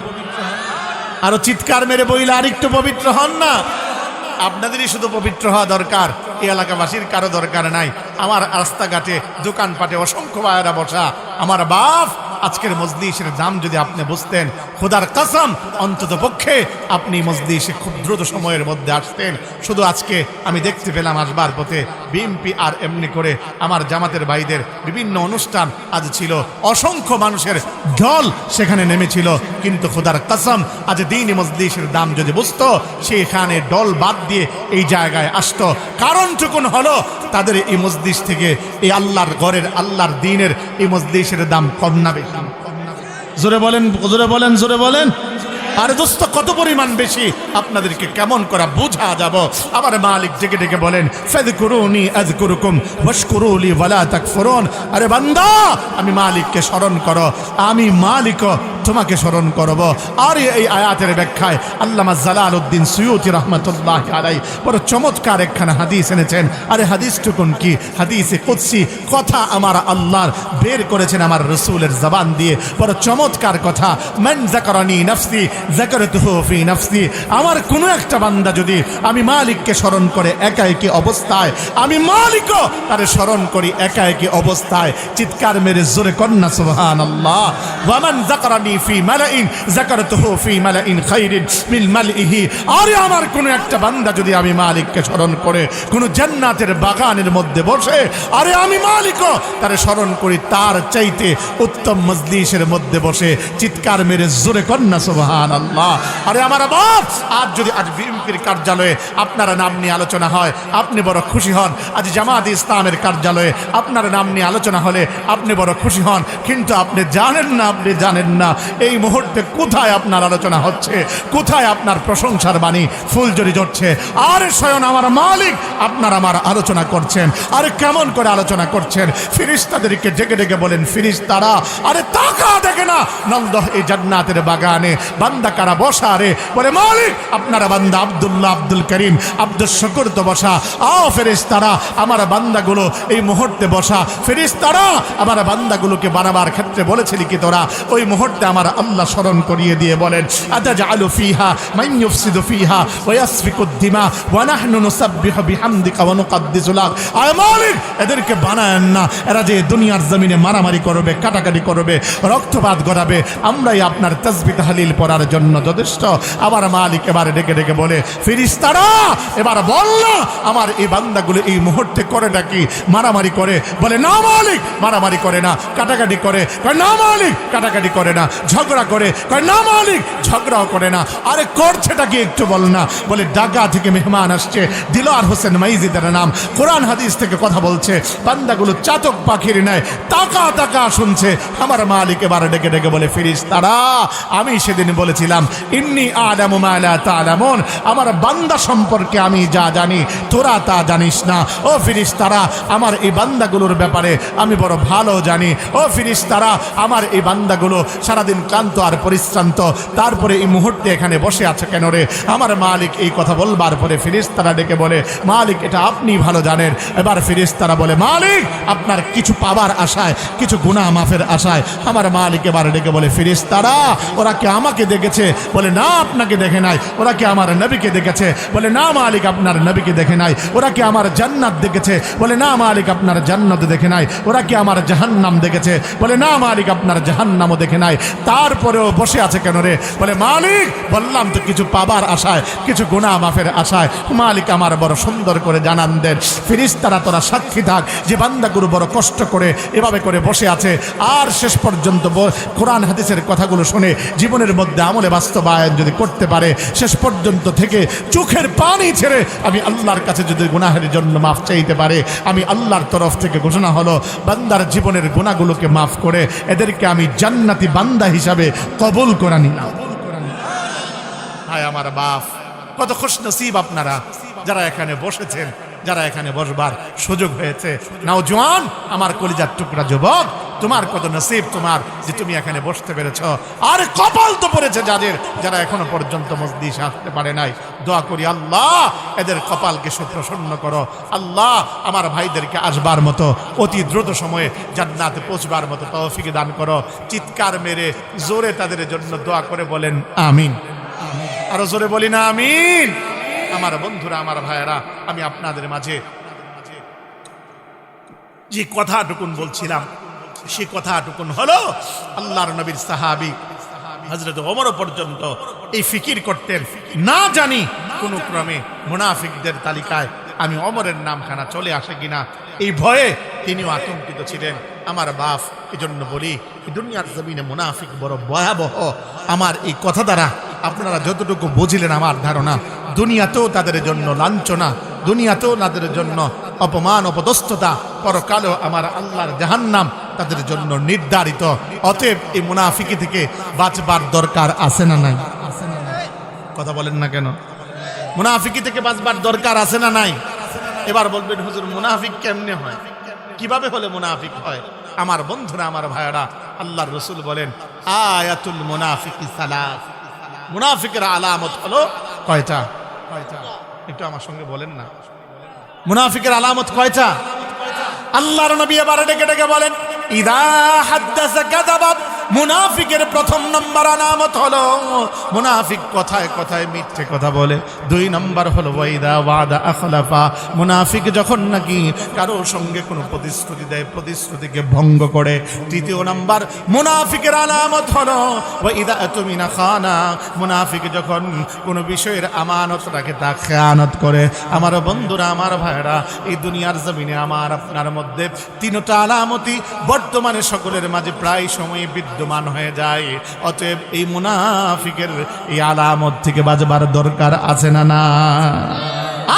আরো চিৎকার মেরে বইলা আরেকটু পবিত্র হন না। আপনাদেরই শুধু পবিত্র হওয়া দরকার, এই এলাকাবাসীর কারো দরকার নাই। আমার রাস্তাঘাটে দোকানপাটে অসংখ্য ভাইয়েরা বসা, আমার বাপ আজকের মজলিসের দাম যদি আপনি বুঝতেন, খোদার কসম অন্তত পক্ষে আপনি মজলিসে খুব দ্রুত সময়ের মধ্যে আসতেন। শুধু আজকে আমি দেখতে পেলাম আসবার পথে বিএমপি আর এমনি করে আমার জামাতের ভাইদের বিভিন্ন অনুষ্ঠান আজ ছিল, অসংখ্য মানুষের ঢল সেখানে নেমেছিল, কিন্তু খোদার কসম আজ দ্বীনি মজলিসের দাম যদি বুঝতো সেখানে ডল বাদ দিয়ে এই জায়গায় আসতো। কারণটুকুন হলো তাদের এই মজলিস থেকে এই আল্লাহর ঘরের আল্লাহর দ্বীনের এই মজলিসের দাম কম না বেশি? জোরে বলেন, জোরে বলেন, জোরে বলেন। আর দোস্ত কত পরিমাণ বেশি আপনাদেরকে কেমন করে বোঝা যাব? আমার মালিক ডেকে ডেকে বলেন, ফাযকুরুনি আযকুরুকুম ওয়াশকুরুলি ওয়ালা তাকফুরুন। আরে বান্দা আমি মালিককে স্মরণ করো, আমি মালিক তোমাকে স্মরণ করব। আর এই আয়াতের ব্যাখ্যায় আল্লামা জালালউদ্দিন সুয়ুতি রাহমাতুল্লাহ আলাইহি বড় চমৎকার একখানা হাদিস এনেছেন। আরে হাদিসটুকুন কি? হাদিসে কুদসি, কথা আমার আল্লাহর বের করেছেন আমার রাসূলের জবান দিয়ে। বড় চমৎকার কথা, মান যাকারানি নাফসি যাকারতুহু ফি নাফসি। আমার কোনো একটা বান্দা যদি আমি মালিককে স্মরণ করে একা একই অবস্থায়, আমি মালিকও তারে স্মরণ করি একা একই অবস্থায়। চিৎকার মেরে জোরে কন্না সুবহানাল্লাহ। ওয়া মান যাকারানি ফি মালাইন যাকারতুহু ফি মালাইন খাইরিন মিন মালইহি। আরে আমার কোনো একটা বান্দা যদি আমি মালিককে স্মরণ করে কোন জান্নাতের বাগানের মধ্যে বসে, আরে আমি মালিকও তারে স্মরণ করি তার চাইতে উত্তম মজলিসের মধ্যে বসে। চিৎকার মেরে জোরে কন্না সুবহানাল্লাহ। আরে আমার বাপ, আজ যদি আজ বিএনপির কার্যালয়ে আপনার নাম নিয়ে আলোচনা হয় আপনি বড় খুশি হন। আজ জামাত ইসলামের কার্যালয়ে আপনার নাম নিয়ে আলোচনা হলে আপনি বড় খুশি হন। কিন্তু আপনি জানেন না এই মুহূর্তে কোথায় আপনার আলোচনা হচ্ছে, কোথায় আপনার প্রশংসার বাণী ফুলঝুরি ঝরছে। আর স্বয়ং আমার মালিক আপনার আমার আলোচনা করছেন। আরে কেমন করে আলোচনা করছেন? ফেরেশতাদেরকে ডেকে ডেকে বলেন, ফেরেশতারা আরে তাকা দেখে না নলদহ এই জান্নাতের বাগানে বান্দা কারা বসা। রে বলে মালিক আপনারা বান্দা আব্দুল্লাহ, আব্দুল করিম, আব্দুল শুকুর তো বসা। আও ফেরেশতারা আমার বান্দাগুলো এই মুহূর্তে বসা। ফেরেশতারা আমার বান্দাগুলোকে বানাবার ক্ষেত্রে বলেছিলি কি তোরা? ওই মুহূর্তে আমার আল্লাহ স্মরণ করিয়ে দিয়ে বলেন, আতাজআলু ফিহা মান ইউফসিদু ফিহা ওয়া ইয়াসফিকুদ দিমা ওয়া নাহনু নুসাব্বিহু বিহামদিকা ওয়া নুকদ্দিসু লাক। আয় মালিক এদেরকে বানায়েন না, এরা যে দুনিয়ার জমিনে মারামারি করবে, কাটাকাটি করবে, রক্তপাত ঘটাবে, আমরাই আপনার তাসবিহ তাহলিল পড়ার জন্য যথেষ্ট। আবার মালিক এবার ডেকে ডেকে বলে, ফেরেশতারা এবার বল না আমার এই বান্দাগুলো এই মুহূর্তে করেটা কি? মারামারি করে? বলে না মালিক মারামারি করে না। কাটাকাটি করে? কয় না মালিক কাটাকাটি করে না। ঝগড়া করে? কয় না মালিক ঝগড়াও করে না। আরে করছেটা কি একটু বল না। বলে ঢাকা থেকে মেহমান আসছে, দিলওয়ার হোসেন মাইজিদের নাম, কোরআন হাদিস থেকে কথা বলছে। বান্দাগুলো চাতক পাখির ন্যায় তাকা তাকা শুনছে। আমার মালিক এবার ডেকে ডেকে বলে, ফেরেশতারা আমি সেদিন বলেছিলাম ইন্নী আ'লামু মা লা তা'লামুন, আমার বান্দা সম্পর্কে আমি যা জানি তোরা তা জানিস না। ও ফেরেশতারা আমার এই বান্দাগুলোর ব্যাপারে আমি বড় ভালো জানি। ও ফেরেশতারা আমার এই বান্দাগুলো সারাদিন ক্লান্ত আর পরিশ্রান্ত, তারপরে এই মুহূর্তে এখানে বসে আছে কেন রে? আমার মালিক এই কথা বলবার পরে ফেরেশতারা ডেকে বলে, মালিক এটা আপনি ভালো জানেন। এবার ফেরেশতারা বলে, মালিক আপনার কিছু পাবার আশায়, কিছু গুনাহ মাফের আশায়। আমার মালিক এবার ডেকে বলে, ফেরেশতারা ওরা কি আমাকে দেখেছে? বলে না আপনাকে দেখে নাই। ওরা কি আমার নবীকে দেখেছে? বলে না মালিক আপনার নবীকে দেখে নাই। ওরা কি আমার জান্নাত দেখেছে? বলে না মালিক আপনার জান্নাত দেখে নাই। ওরা কি আমার জাহান্নাম দেখেছে? বলে না মালিক আপনার জাহান্নামও দেখে নাই। তারপরেও বসে আছে কেন রে? বলে মালিক বললাম তো কিছু পাবার আশায়, কিছু গুনাহ মাফের আশায়। মালিক আমার বড় সুন্দর করে জানান দেন, ফেরেশতারা তোরা সাক্ষী থাক যে বান্দাগুলো বড় কষ্ট করে এভাবে করে বসে আছে, আর শেষ পর্যন্ত কোরআন হাদিসের কথাগুলো শুনে জীবনের মধ্যে আমলে বাস্তবায়ন যদি করতে পারে, শেষ পর্যন্ত থেকে চোখের পানি ছেড়ে আমি আল্লাহর কাছে যদি গুনাহের জন্য মাফ চাইতে পারে, আমি আল্লাহর তরফ থেকে ঘোষণা হলো বান্দার জীবনের গুনাহগুলোকে মাফ করে এদেরকে আমি জান্নাতি বান্দা হিসাবে কবুল করে নিলাম। হায় আমার বাপ, কত খুশনসিব আপনারা যারা এখানে বসেছেন, যারা এখানে বসবার সুযোগ হয়েছে। নওজোয়ান আমার কলিজার টুকরা যুবক, তোমার কত নসিব তোমার যে তুমি এখানে বসতে পেরেছ। আর কপাল তো পড়েছে যাদের, যারা এখনো পর্যন্ত মজলিসে আসতে পারে নাই। দোয়া করি আল্লাহ এদের কপালকে সুপ্রসন্ন করো। আল্লাহ আমার ভাইদেরকে আসবার মতো অতি দ্রুত সময়ে জান্নাতে পৌঁছবার মতো তৌফিক দান করো। চিৎকার মেরে জোরে তাদের জন্য দোয়া করে বলেন আমিন। আরো জোরে বলি না আমিন। আমার বন্ধুরা, আমার ভাইয়েরা, আমি আপনাদের মাঝে যে কথাটুকুন বলছিলাম সে কথাটুকুন হলো আল্লাহর নবীর সাহাবী হযরত ওমর পর্যন্ত এই ফিকির করতেন, না জানি কোন ক্রমে মুনাফিকদের তালিকায় আমি ওমরের নামখানা চলে আসে কিনা, এই ভয়ে তিনিও আতঙ্কিত ছিলেন। আমার বাপ এজন্য বলি এই দুনিয়ার জমিনে মুনাফিক বড় ভয়াবহ। আমার এই কথা দ্বারা আপনারা যতটুকু বুঝিলেন আমার ধারণা দুনিয়াতেও তাদের জন্য লাঞ্ছনা, দুনিয়াতেও তাদের জন্য অপমান অপদস্থতা, পরকালেও আমার আল্লাহর জাহান্নাম তাদের জন্য নির্ধারিত। অতএব এই মুনাফিকি থেকে বাঁচবার দরকার আছে না নাই? কথা বলেন না কেন? মুনাফিকি থেকে বাঁচবার দরকার আছে না নাই? এবার বলবেন হুজুর মুনাফিক কেমনে হয়, কিভাবে হলে মুনাফিক হয়? আমার বন্ধুরা, আমার ভাইয়েরা, আল্লাহর রাসূল বলেন আয়াতুল মুনাফিকি সালাস, মুনাফিকের আলামত হলো কয়টা? একটু আমার সঙ্গে বলেন না, মুনাফিকের আলামত কয়টা? আল্লাহর নবী এবারে ডেকে ডেকে বলেন, ইদা হাদ্দাসা কাযাবা। মুনাফিকের প্রথম নম্বর আলামত হলো মুনাফিক কথায় কথায় মিথ্যে কথা বলে। 2 নম্বর হলো ওয়াইদা ওয়াদা আখলাফা। মুনাফিক যখন নাকি কারো সঙ্গে কোনো প্রতিশ্রুতি দেয়, প্রতিশ্রুতিকে ভঙ্গ করে। 3 নম্বর মুনাফিকের আলামত হলো ওয়াইদা আতুমিনা খানা। মুনাফিক যখন কোনো বিষয়ের আমানত রাখে তা খেয়ানত করে। আমার বন্ধুরা, আমার ভাইরা, এই দুনিয়ার জমিনে আমার আপনার মধ্যে 3টা আলামতই বর্তমানে সকলের মাঝে প্রায় সময় বিদ্যমান হয়ে যায়। অতএব এই মুনাফিকের এই আলামত থেকে বাঁচবার দরকার আছে না? না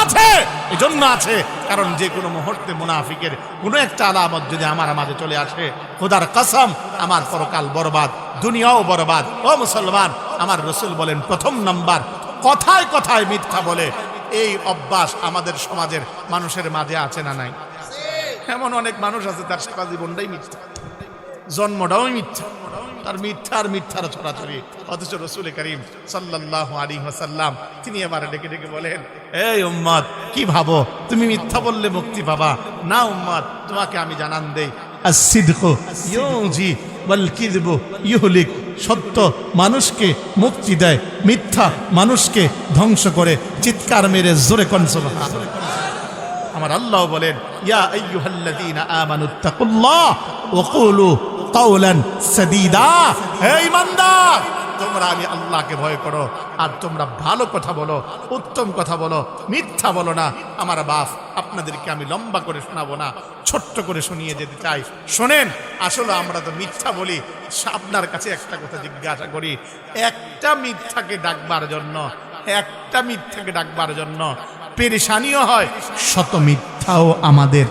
আছে, এই জন্য আছে কারণ যে কোনো মুহূর্তে মুনাফিকের কোনো একটা আলামত যদি আমার মাঝে চলে আসে, খোদার কসম আমার পরকাল বরবাদ, দুনিয়াও বরবাদ। ও মুসলমান, আমার রাসূল বলেন প্রথম নাম্বার কথায় কথায় মিথ্যা বলে। এই অভ্যাস আমাদের সমাজের মানুষের মাঝে আছে না নাই? এমন অনেক মানুষ আছে তার সারা জীবনটাই মিথ্যা, জন্মটাও মিথ্যা, তার মিথ্যার ছড়াছড়ি। অথচ রাসূল করিম সাল্লাল্লাহু আলাইহি ওয়াসাল্লাম তিনি এবারে ডেকে ডেকে বলেন, এই উম্মত, কি ভাবো তুমি মিথ্যা বললে মুক্তি পাবা? না উম্মত, তোমাকে আমি জানান দেই, আস-সিদকু ইউজি ওয়াল কিযবু ইহলিক। সত্য মানুষকে মুক্তি দেয়, মিথ্যা মানুষকে ধ্বংস করে। চিৎকার মেরে জোরে কোন সুবহানাল্লাহ। আমার আল্লাহ বলেন, ইয়া আইয়ুহাল্লাযীনা আমানুত্তাকুল্লাহ ওয়া কুলু কাওলান সাদীদা। হে ঈমানদার, তোমরা আমি আল্লাহকে ভয় করো আর তোমরা ভালো কথা বলো, উত্তম কথা বলো, মিথ্যা বলো না। আমার বাপ, আপনাদেরকে আমি লম্বা করে শোনাবো না, ছোট্ট করে শুনিয়ে যেতে চাই। শোনেন, আসলে আমরা তো মিথ্যা বলি। আপনার কাছে একটা কথা জিজ্ঞাসা করি, একটা মিথ্যাকে ডাকবার জন্য পেরেশানিও হয়, শত মিথ্যাও আমাদের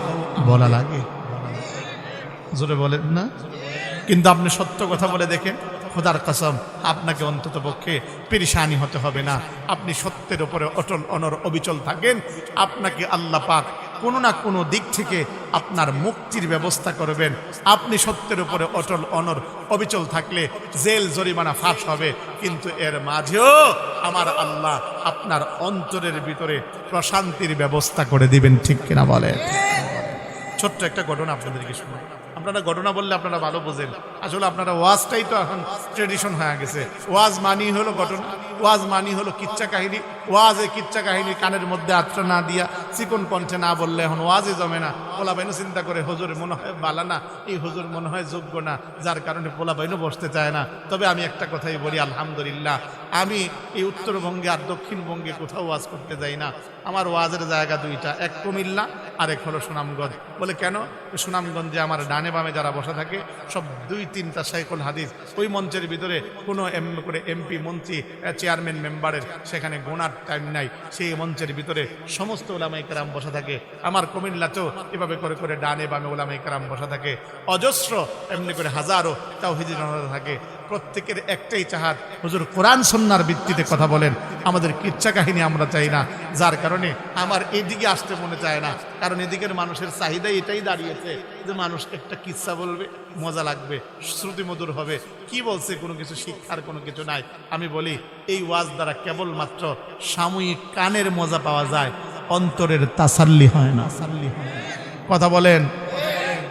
বলা লাগে। জোরে বলেন না? কিন্তু আপনি সত্য কথা বলে দেখেন, খোদার কসম আপনাকে অন্তত পক্ষে পেরেশানি হতে হবে না। আপনি সত্যের উপরে অটল অনর অবিচল থাকেন, আপনাকে আল্লাহ পাক কোনো না কোনো দিক থেকে আপনার মুক্তির ব্যবস্থা করবেন। আপনি সত্যের উপরে অটল অনর অবিচল থাকলে জেল জরিমানা ফাঁস হবে, কিন্তু এর মাঝেও আমার আল্লাহ আপনার অন্তরের ভিতরে প্রশান্তির ব্যবস্থা করে দিবেন। ঠিক কিনা বলেন? ছোট্ট একটা ঘটনা আপনাদেরকে শোনাই। আপনারা ঘটনা বললে আপনারা ভালো বোঝেন। আসলে আপনারা ওয়াজটাই তো এখন ট্রেডিশন হয়ে গেছে। ওয়াজ মানি হলো ঘটনা, ওয়াজ মানি হলো কিচ্ছা কাহিনী। ওয়াজে কিচ্ছা কাহিনী কানের মধ্যে আত্রা না দিয়া চিকন কণ্ঠে না বললে এখন ওয়াজে জমে না। পোলাবাইনও চিন্তা করে হুজুর মনে হয় বালা না, এই হুজুর মনে হয় যোগ্য না, যার কারণে পোলাবাইনও বসতে চায় না। তবে আমি একটা কথাই বলি, আলহামদুলিল্লাহ, আমি এই উত্তরবঙ্গে আর দক্ষিণবঙ্গে কোথাও ওয়াজ করতে যাই না। আমার ওয়াজের জায়গা 2টা, এক কুমিল্লা আর এক হলো সুনামগঞ্জ। বলে কেন? সুনামগঞ্জে আমার ডানে বামে যারা বসা থাকে সব 2-3টা শাইখুল হাদিস। ওই মঞ্চের ভিতরে কোনো এমপি, মন্ত্রী, চেয়ারম্যান, মেম্বারের সেখানে গোনার টাইম নাই। সেই মঞ্চের ভিতরে সমস্ত ওলামায়ে কেরাম বসা থাকে। আমার কুমিল্লাতেও এভাবে করে করে ডানে বামে ওলামায়ে কেরাম বসা থাকে, অজস্র এমনি করে হাজারো তাওহীদি জনতা থাকে। প্রত্যেকের একটাই চাহাত, হুজুর কোরআন সুন্নাহর ভিত্তিতে কথা বলেন, আমাদের কিচ্ছা কাহিনী আমরা চাই না। যার কারণে আমার এদিকে আসতে মনে চায় না, কারণ এদিকের মানুষের চাহিদা এটাই দাঁড়িয়েছে যে মানুষ একটা কিচ্ছা বলবে, মজা লাগবে, শ্রুতিমধুর হবে। কি বলছে? কোনো কিছু শিক্ষার কোনো কিছু নাই। আমি বলি, এই ওয়াজ দ্বারা কেবলমাত্র সাময়িক কানের মজা পাওয়া যায়, অন্তরের তাসাল্লি হয় না। কথা বলেন?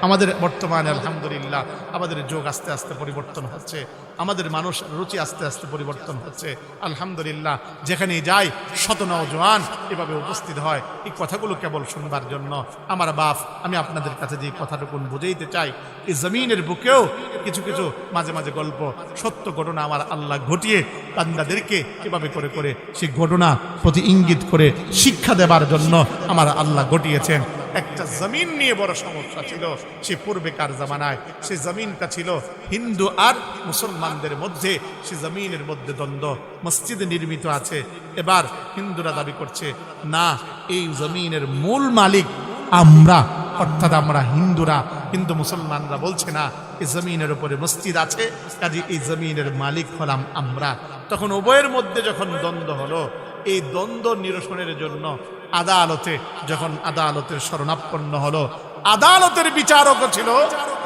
আমাদের বর্তমানে আলহামদুলিল্লাহ আমাদের যোগ আস্তে আস্তে পরিবর্তন হচ্ছে, আমাদের মানুষ রুচি আস্তে আস্তে পরিবর্তন হচ্ছে। আলহামদুলিল্লাহ, যেখানে যাই শত নওজোয়ান এভাবে উপস্থিত হয় এই কথাগুলো কেবল শুনবার জন্য। আমার বাপ, আমি আপনাদের কাছে যে কথাটুকু বুঝাইতে চাই, এই জমিনের বুকেও কিছু কিছু মাঝে মাঝে গল্প, সত্য ঘটনা আমার আল্লাহ ঘটিয়ে বান্দাদেরকে এভাবে করে করে সেই ঘটনা প্রতি ইঙ্গিত করে শিক্ষা দেবার জন্য আমার আল্লাহ ঘটিয়েছেন। একটা জমিন নিয়ে বড় সমস্যা ছিল সে পূর্বেকার জামানায়। সে জমিনটা ছিল হিন্দু আর মুসলমানদের মধ্যে, সে জমিনের মধ্যে দ্বন্দ্ব। মসজিদ নির্মিত আছে, এবার হিন্দুরা দাবি করছে না, এই জমিনের মূল মালিক আমরা, অর্থাৎ আমরা হিন্দুরা। কিন্তু মুসলমানরা বলছে না, এই জমিনের উপরে মসজিদ আছে, কাজে এই জমিনের মালিক হলাম আমরা। তখন উভয়ের মধ্যে যখন দ্বন্দ্ব হলো, এই দ্বন্দ্ব নিরসনের জন্য আদালতে যখন আদালতের শরণাপন্ন হলো, আদালতের বিচারকও ছিল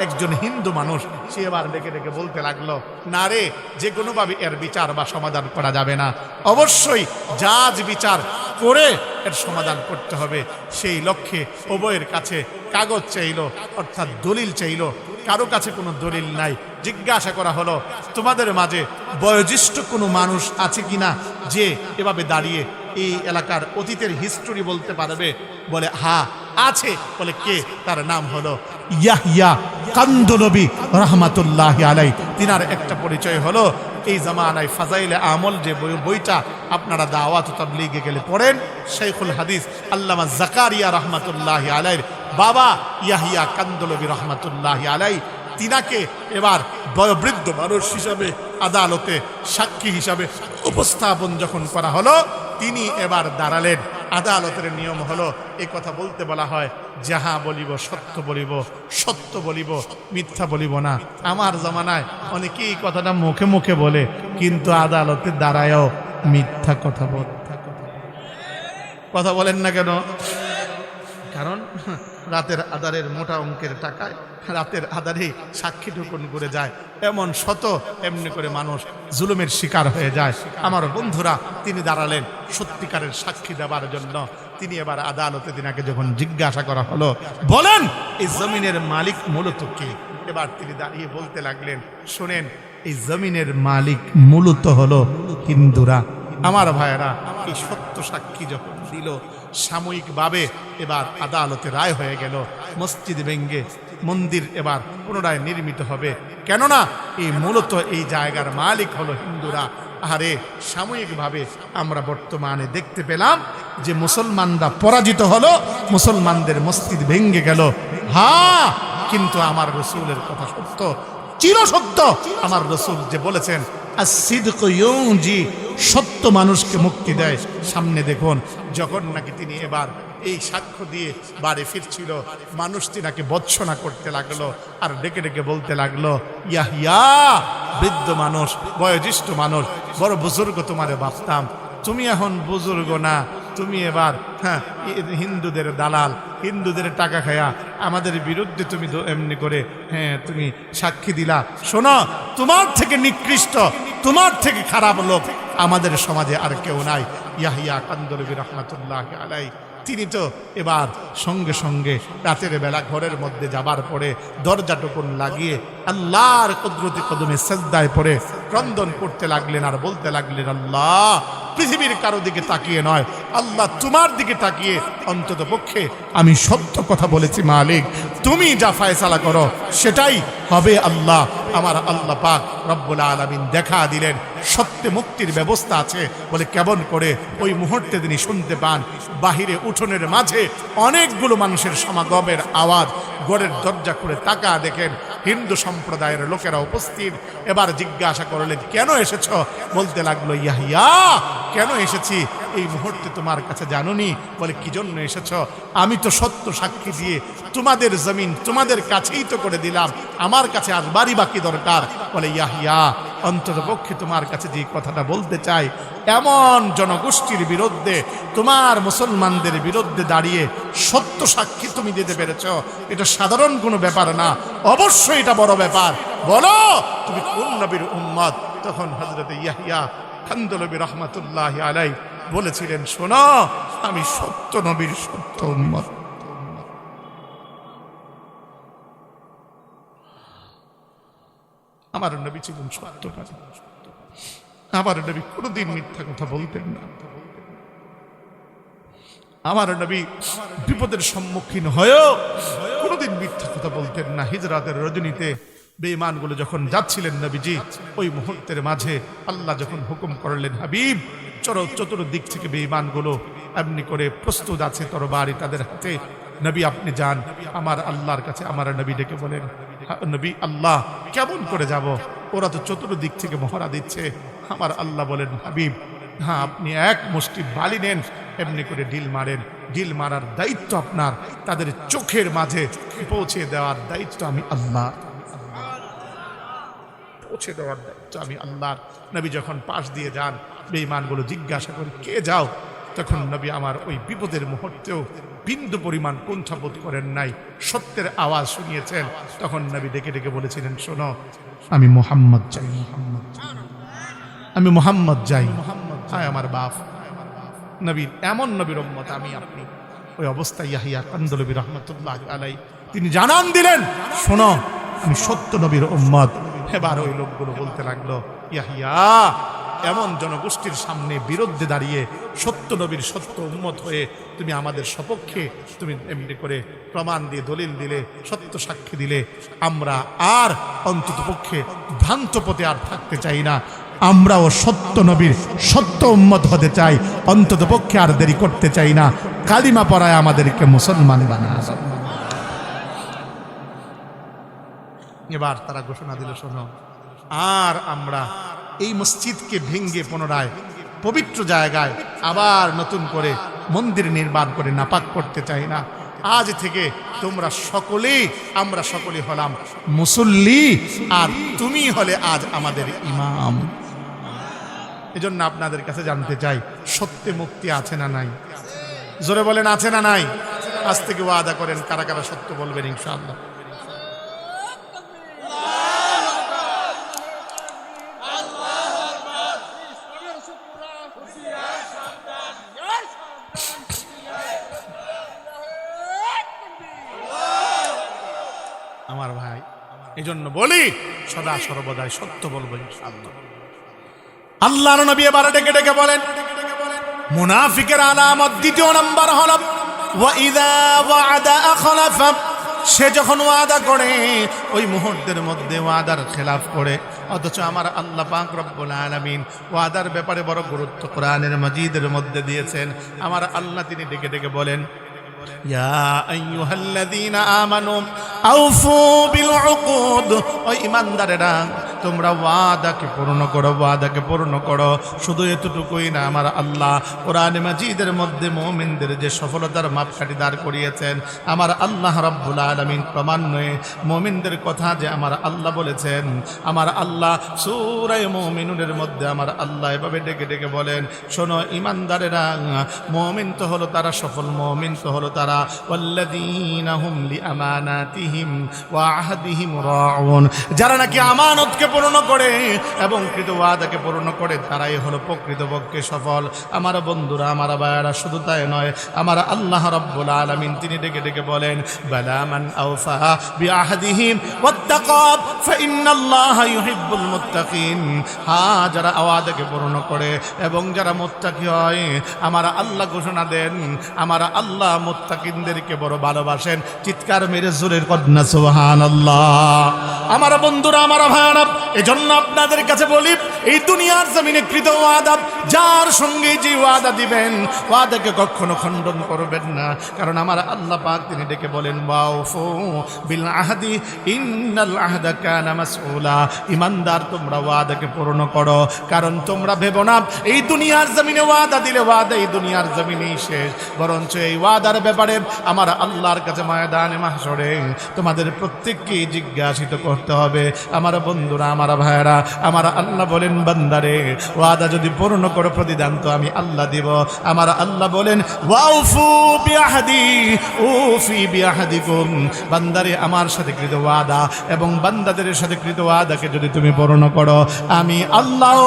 একজন হিন্দু মানুষ। সে এবার ডেকে ডেকে বলতে লাগলো, না রে, যে কোনোভাবে এর বিচার বা সমাধান করা যাবে না, অবশ্যই জাজ বিচার করে এর সমাধান করতে হবে। সেই লক্ষ্যে উভয়ের কাছে কাগজ চাইলো, অর্থাৎ দলিল চাইলো। কারো কাছে কোনো দলিল নাই। জিজ্ঞাসা করা হলো, তোমাদের মাঝে বয়োজ্যেষ্ঠ কোনো মানুষ আছে কিনা যে এভাবে দাঁড়িয়ে এই এলাকার অতীতের হিস্টোরি বলতে পারবে? বলে হ্যাঁ আছে। বলে কে? তার নাম হলো ইয়াহিয়া কান্দলবী রহমাতুল্লাহি আলাই। তিনার একটা পরিচয় হলো এই জামানায় ফাজাইলে আমল যে বইটা আপনারা দাওয়াত তাবলীগে গেলে পড়েন, শাইখুল হাদিস আল্লামা জাকারিয়া রহমাতুল্লাহি আলাইর বাবা ইয়াহিয়া কান্দলবী রহমাতুল্লাহি আলাই, তিনাকে এবার বয়োবৃদ্ধ মানুষ হিসাবে আদালতে সাক্ষী হিসাবে উপস্থাপন যখন করা হলো, তিনি এবার দাঁড়ালেন। আদালতের নিয়ম হলো এই কথা বলতে বলা হয়, যাহা বলিব সত্য বলিব, সত্য বলিব, মিথ্যা বলিব না। আমার জামানায় অনেকেই এই কথাটা মুখে মুখে বলে, কিন্তু আদালতে দাঁড়ায়ও মিথ্যা কথা বলে। কথা বলেন না কেন? কারণ রাতের আধারের মোটা অঙ্কের টাকায় রাতের আধারে সাক্ষী টুকুন করে যায়, এমন শত এমনি করে মানুষ জুলুমের শিকার হয়ে যায়। আমার বন্ধুরা, তিনি দাঁড়ালেন সত্যিকারের সাক্ষী দেওয়ার জন্য। তিনি এবার আদালতে তিনাকে যখন জিজ্ঞাসা করা হলো, বলেন এই জমিনের মালিক মূলত কে? এবার তিনি দাঁড়িয়ে বলতে লাগলেন, শোনেন, এই জমিনের মালিক মূলত হলো হিন্দুরা। আমার ভাইয়েরা, এই সত্য সাক্ষী যখন দিল, সাময়িকভাবে এবার আদালতে রায় হয়ে গেল, মসজিদ ভেঙ্গে মন্দির এবার পুনরায় নির্মিত হবে। কেননা এই মূলত এই জায়গার মালিক হলো হিন্দুরা। আরে সাময়িকভাবে আমরা বর্তমানে দেখতে পেলাম যে মুসলমানরা পরাজিত হলো, মুসলমানদের মসজিদ ভেঙ্গে গেল। হ্যাঁ, কিন্তু আমার রসুলের কথা সত্য, চিরসত্য। আমার রসুল যে বলেছেন, আসিদকু ইউনজি, সত্য মানুষকে মুক্তি দেয়। সামনে দেখুন, যখন নাকি তিনি এবার এই সাক্ষ্য দিয়ে বাড়ি ফিরছিল, মানুষ তিনাকে বৎসনা করতে লাগলো আর ডেকে ডেকে বলতে লাগলো, ইয়াহিয়া, বৃদ্ধ মানুষ, বয়োজ্যেষ্ঠ মানুষ, বড় বুজুর্গ তোমারে ভাবতাম, তুমি এখন বুজুর্গ না, তুমি এবার হিন্দুদের দালাল, হিন্দুদের টাকা খায়া আমাদের বিরুদ্ধে তুমি এমনি করে তুমি সাক্ষী দিলা। শোনো, তোমার থেকে নিকৃষ্ট, তোমার থেকে খারাপ লোক আমাদের সমাজে আর কেউ নাই। ইয়াহিয়া কান্দলবী রহমাতুল্লাহি আলাই, তিনি তো এবার সঙ্গে সঙ্গে রাতের বেলা ঘরের মধ্যে যাবার পরে দরজা টুকুন লাগিয়ে আল্লাহর কুদরতি কদমে সিজদায় পড়ে ক্রন্দন করতে লাগলেন আর বলতে লাগলেন, আল্লাহ, পৃথিবীর কারো দিকে তাকিয়ে নয়, আল্লাহ তোমার দিকে তাকিয়ে অন্তত পক্ষে আমি সত্য কথা বলেছি মালিক, তুমি যা ফয়সালা করো সেটাই হবে। আল্লাহ, আমার আল্লাহ পাক রব্বুল আলামিন দেখা দিলেন সত্যে মুক্তির ব্যবস্থা আছে। বলে কেমন করে? ওই মুহূর্তে তিনি শুনতে পান বাহিরে উঠোনের মাঝে অনেকগুলো মানুষের সমাগমের আওয়াজ। ঘরের দরজা খুলে তাকা দেখেন হিন্দু সম্প্রদায়ের লোকেরা উপস্থিত। এবার জিজ্ঞাসা করলেন, কেন এসেছ? বলতে লাগলো, ইয়াহিয়া, কেন এসেছি এই মুহূর্তে তোমার কাছে জানুনি। বলে কি জন্য এসেছ? আমি তো সত্য সাক্ষী দিয়ে তোমাদের জমিন তোমাদের কাছেই তো করে দিলাম, আমার কাছে আসবারই বাকি দরকার। বলে ইয়াহিয়া, অন্তত পক্ষে তোমার কাছে যে কথাটা বলতে চাই, এমন জনগোষ্ঠীর বিরুদ্ধে, তোমার মুসলমানদের বিরুদ্ধে দাঁড়িয়ে সত্য সাক্ষী তুমি দিতে পেরেছ, এটা সাধারণ কোনো ব্যাপার না, অবশ্যই এটা বড় ব্যাপার। বলো তুমি কোন নবীর উম্মত? তখন হযরত ইয়াহিয়া কান্দলবী রহমাতুল্লাহি আলাই বলেছিলেন, শোনো, আমি সত্য নবীর সত্য উম্মত। আমার নবী ছিলেন সত্যবাদী, আমার নবী কোনোদিন মিথ্যা কথা বলতেন না। আমার নবী বিপদের সম্মুখীন হয়েও কোনোদিন মিথ্যা কথা বলতেন না। হিজরাতের রজনীতে বেঈমানগুলো যখন যাচ্ছিলেন নবীজি, ওই মুহূর্তের মাঝে আল্লাহ যখন হুকুম করলেন, হাবিব চতুর্দিক থেকে বেঈমানগুলো এমনি করে প্রস্তুত আছে তরবারি তাদের হাতে, নবী আপনি যান আমার আল্লাহর কাছে। আমার নবী ডেকে বলেন, নবী, আল্লাহ কেমন করে যাব? ওরা তো চতুর্দিক থেকে মহড়া দিচ্ছে। আমার আল্লাহ বলেন, হাবিব, হ্যাঁ, আপনি এক মুষ্টি বালি নেন, এমনি করে ঢিল মারেন, ঢিল মারার দায়িত্ব আপনার, তাদের চোখের মাঝে পৌঁছে দেওয়ার দায়িত্ব আমি আল্লাহ, পৌঁছে দেওয়ার দায়িত্ব আমি আল্লাহর। নবী যখন পাশ দিয়ে যান, বেঈমানগুলো জিজ্ঞাসা করে, কে যাও? তখন নবী আমার ওই বিপদের মুহূর্তেও বিন্দু পরিমাণ কুণ্ঠাবোধ করেন নাই, সত্যের আওয়াজ শুনিয়েছেন। তখন নবী ডেকে ডেকে বলেছিলেন, শোনো, আমি মুহাম্মদ চাই, আমি মুহাম্মদ যাই, হায় আমার বাপ। নবীর এমন নবীর উম্মত আমি আপনি। ওই অবস্থায় ইয়াহিয়া কান্দলবী রহমতুল্লাহ আলাইহি তিনি জানান দিলেন, শোনো, আমি সত্য নবীর উম্মত। এবার ওই লোকগুলো বলতে লাগলো, ইয়াহিয়া, এমন জনগোষ্ঠীর সামনে বিরুদ্ধে দাঁড়িয়ে সত্য নবীর সত্য উম্মত হয়ে তুমি আমাদের সপক্ষে তুমি এমনি করে প্রমাণ দিয়ে দলিল দিলে, সত্য সাক্ষী দিলে, আমরা আর অন্তত পক্ষে ভ্রান্ত পথে আর থাকতে চাই না। আমরাও সত্য নবীর সত্য উম্মত হতে চাই, অন্তত পক্ষে আর দেরি করতে চাই না। কালিমা পড়ায় আমাদেরকে মুসলমান বানানো। এবার তারা ঘোষণা দিল, শোনো, আর আমরা এই মসজিদকে ভেঙ্গে পুনরায় পবিত্র জায়গায় আবার নতুন করে মন্দির নির্মাণ করে নাপাক করতে চাই না। আজ থেকে তোমরা সকলেই, আমরা সকলেই হলাম মুসল্লি, আর তুমি হলে আজ আমাদের ইমাম। এজন্য আপনাদের কাছে জানতে চাই, সত্যে মুক্তি আছে না নাই? জোরে বলেন, আছে না নাই? আজ থেকে ওয়াদা করেন, কারা কারা সত্য বলবেন ইনশাআল্লাহ। আমার ভাই, এই জন্য বলি, সদা সর্বদাই সত্য বলবো ইনশাআল্লাহ। আল্লাহর নবী এবারে ডেকে ডেকে বলেন, মুনাফিকের আলামত দ্বিতীয় নাম্বার হলো ওয়াইদা ওয়াদা আখলাফা। সে যখন ওয়াদা করে ওই মুহূর্তের মধ্যে ওয়াদার খেলাফ করে। অথচ আমার আল্লাহ পাক রব্বুল আলামিন ওয়াদার ব্যাপারে বড় গুরুত্ব কোরআনের মাজিদের মধ্যে দিয়েছেন। আমার আল্লাহ তিনি ডেকে ডেকে বলেন, ইয়া আইয়ুহাল্লাযীনা আমানু আউফু বিল উকুদ। ও ঈমানদারেরা, তোমরা ওয়াদাকে পূর্ণ করো, ওয়াদাকে পূর্ণ করো। শুধু এতটুকুই না, আমার আল্লাহ কোরআনে মাজিদের মধ্যে মুমিনদের যে সফলতার মাপকাঠি দাঁড় করিয়েছেন, আমার আল্লাহ রাব্বুল আলামিন ক্রমান্বয়ে মুমিনদের কথা যে আমার আল্লাহ বলেছেন, আমার আল্লাহ সূরা মুমিনুনের মধ্যে আমার আল্লাহ এভাবে ডেকে ডেকে বলেন, শোনো ঈমানদারেরা, মুমিন তো হলো তারা সফল, মুমিন তো হলো তারা ওয়াল্লাযীনা হুম লিআমানাতিহিম ওয়া আহদিহিম রাউন। যারা নাকি আমানতকে পূর্ণ করে এবং কৃত ওয়াদাকে পূর্ণ করে, তারাই হলো প্রকৃতপক্ষে সফল। আমার বন্ধুরা, আমার ভাইয়েরা, শুধু তাই নয়, আমার আল্লাহ রাব্বুল আলামিন তিনি ডেকে ডেকে বলেন, বালা মান আওফা বিআহদিহিম ওয়াত্তাকা ফাইন্নাল্লাহা ইউহিব্বুল মুত্তাকিন। হ্যাঁ, যারা ওয়াদাকে পূর্ণ করে এবং যারা মুত্তাকি হয়, আমার আল্লাহ ঘোষণা দেন, আমার আল্লাহ মুত্তাকিনদেরকে বড় ভালোবাসেন। চিৎকার মেরে জোরে কন্যা সুবহানাল্লাহ। আমার বন্ধুরা, আমার ভাইরা, এজন্য আপনাদের কাছে বলি, এই দুনিয়ার জমিনে কৃত ওয়াদা, যার সঙ্গে যে ওয়াদা দিবেন, ওয়াদাকে কখনো খণ্ডন করবেন না। কারণ আমার আল্লাহ পাক তিনি ডেকে বলেন, ওয়াউফু বিল আহদি ইন্নাল আহদা কানা মাসউলা। ঈমানদার, তোমরা ওয়াদাকে পূর্ণ করো। কারণ তোমরা ভেবো না এই দুনিয়ার জমিনে ওয়াদা দিলে ওয়াদা এই দুনিয়ার জমিনেই শেষ, বরঞ্চ এই ওয়াদার ব্যাপারে আমার আল্লাহর কাছে ময়দানে মাহশরে তোমাদের প্রত্যেককেই জিজ্ঞাসিত করতে হবে। আমার বন্ধুরা, আমার ভাইয়েরা, আমার আল্লাহ বলেন, বান্দারে, ওয়াদা যদি পূর্ণ করো, প্রতিদান তো আমি আল্লাহ দিব। আমার আল্লাহ বলেন, ওয়াউফু বিআহদি উফি বিআহদিকুম। বান্দারে, আমার সাথে কৃত ওয়াদা এবং বান্দাদের সাথে কৃত ওয়াদাকে যদি তুমি পূর্ণ করো, আমি আল্লাহ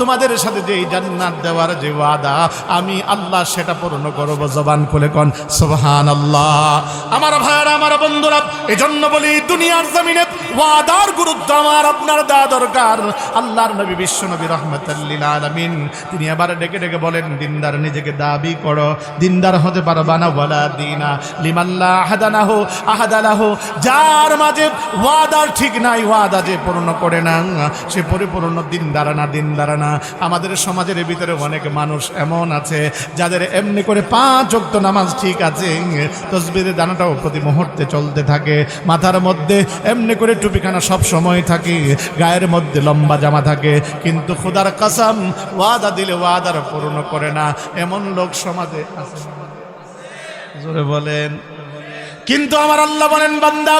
তোমাদের সাথে যে জান্নাত দেওয়ার যে ওয়াদা, আমি আল্লাহ সেটা পূর্ণ করব। জবান খুলে কোন সুবহানাল্লাহ। আমার ভাইয়েরা, আমার বন্ধুরা, এজন্য বলি, দুনিয়ার জমিনে ওয়াদার গুরুত্ব আমার আপনার দেওয়া দরকার। আল্লাহর নবী বিশ্ব নবী রাহমাতাল লিল আলামিন তিনি আবার ডেকে ডেকে বলেন, দিনদার নিজেকে দাবি করো, দিনদার হতে পারবা না। ওয়ালা দিনা লিমাল্লা আহাদানাহু আহাদালাহু। যার মাঝে ওয়াদার ঠিক নাই, ওয়াদা যে পূর্ণ করে না, সে পরিপূর্ণ দিনদার না, দিনদার না। আমাদের সমাজের ভিতরে অনেক মানুষ এমন আছে যাদের এমনি করে 5 ওয়াক্ত নামাজ ঠিক আছে, তাসবিহের দানাটাও প্রতি মুহূর্তে চলতে থাকে, মাথার মধ্যে এমনি করে টুপিখানা সব সময় থাকে, গায়ের মধ্যে লম্বা জামা থাকে, কিন্তু খোদার কসম ওয়াদা দিলে ওয়াদার পূর্ণ করে না। এমন লোক সমাজে আছে, জোরে বলেন। কিন্তু আমার আল্লাহ বলেন, বান্দা,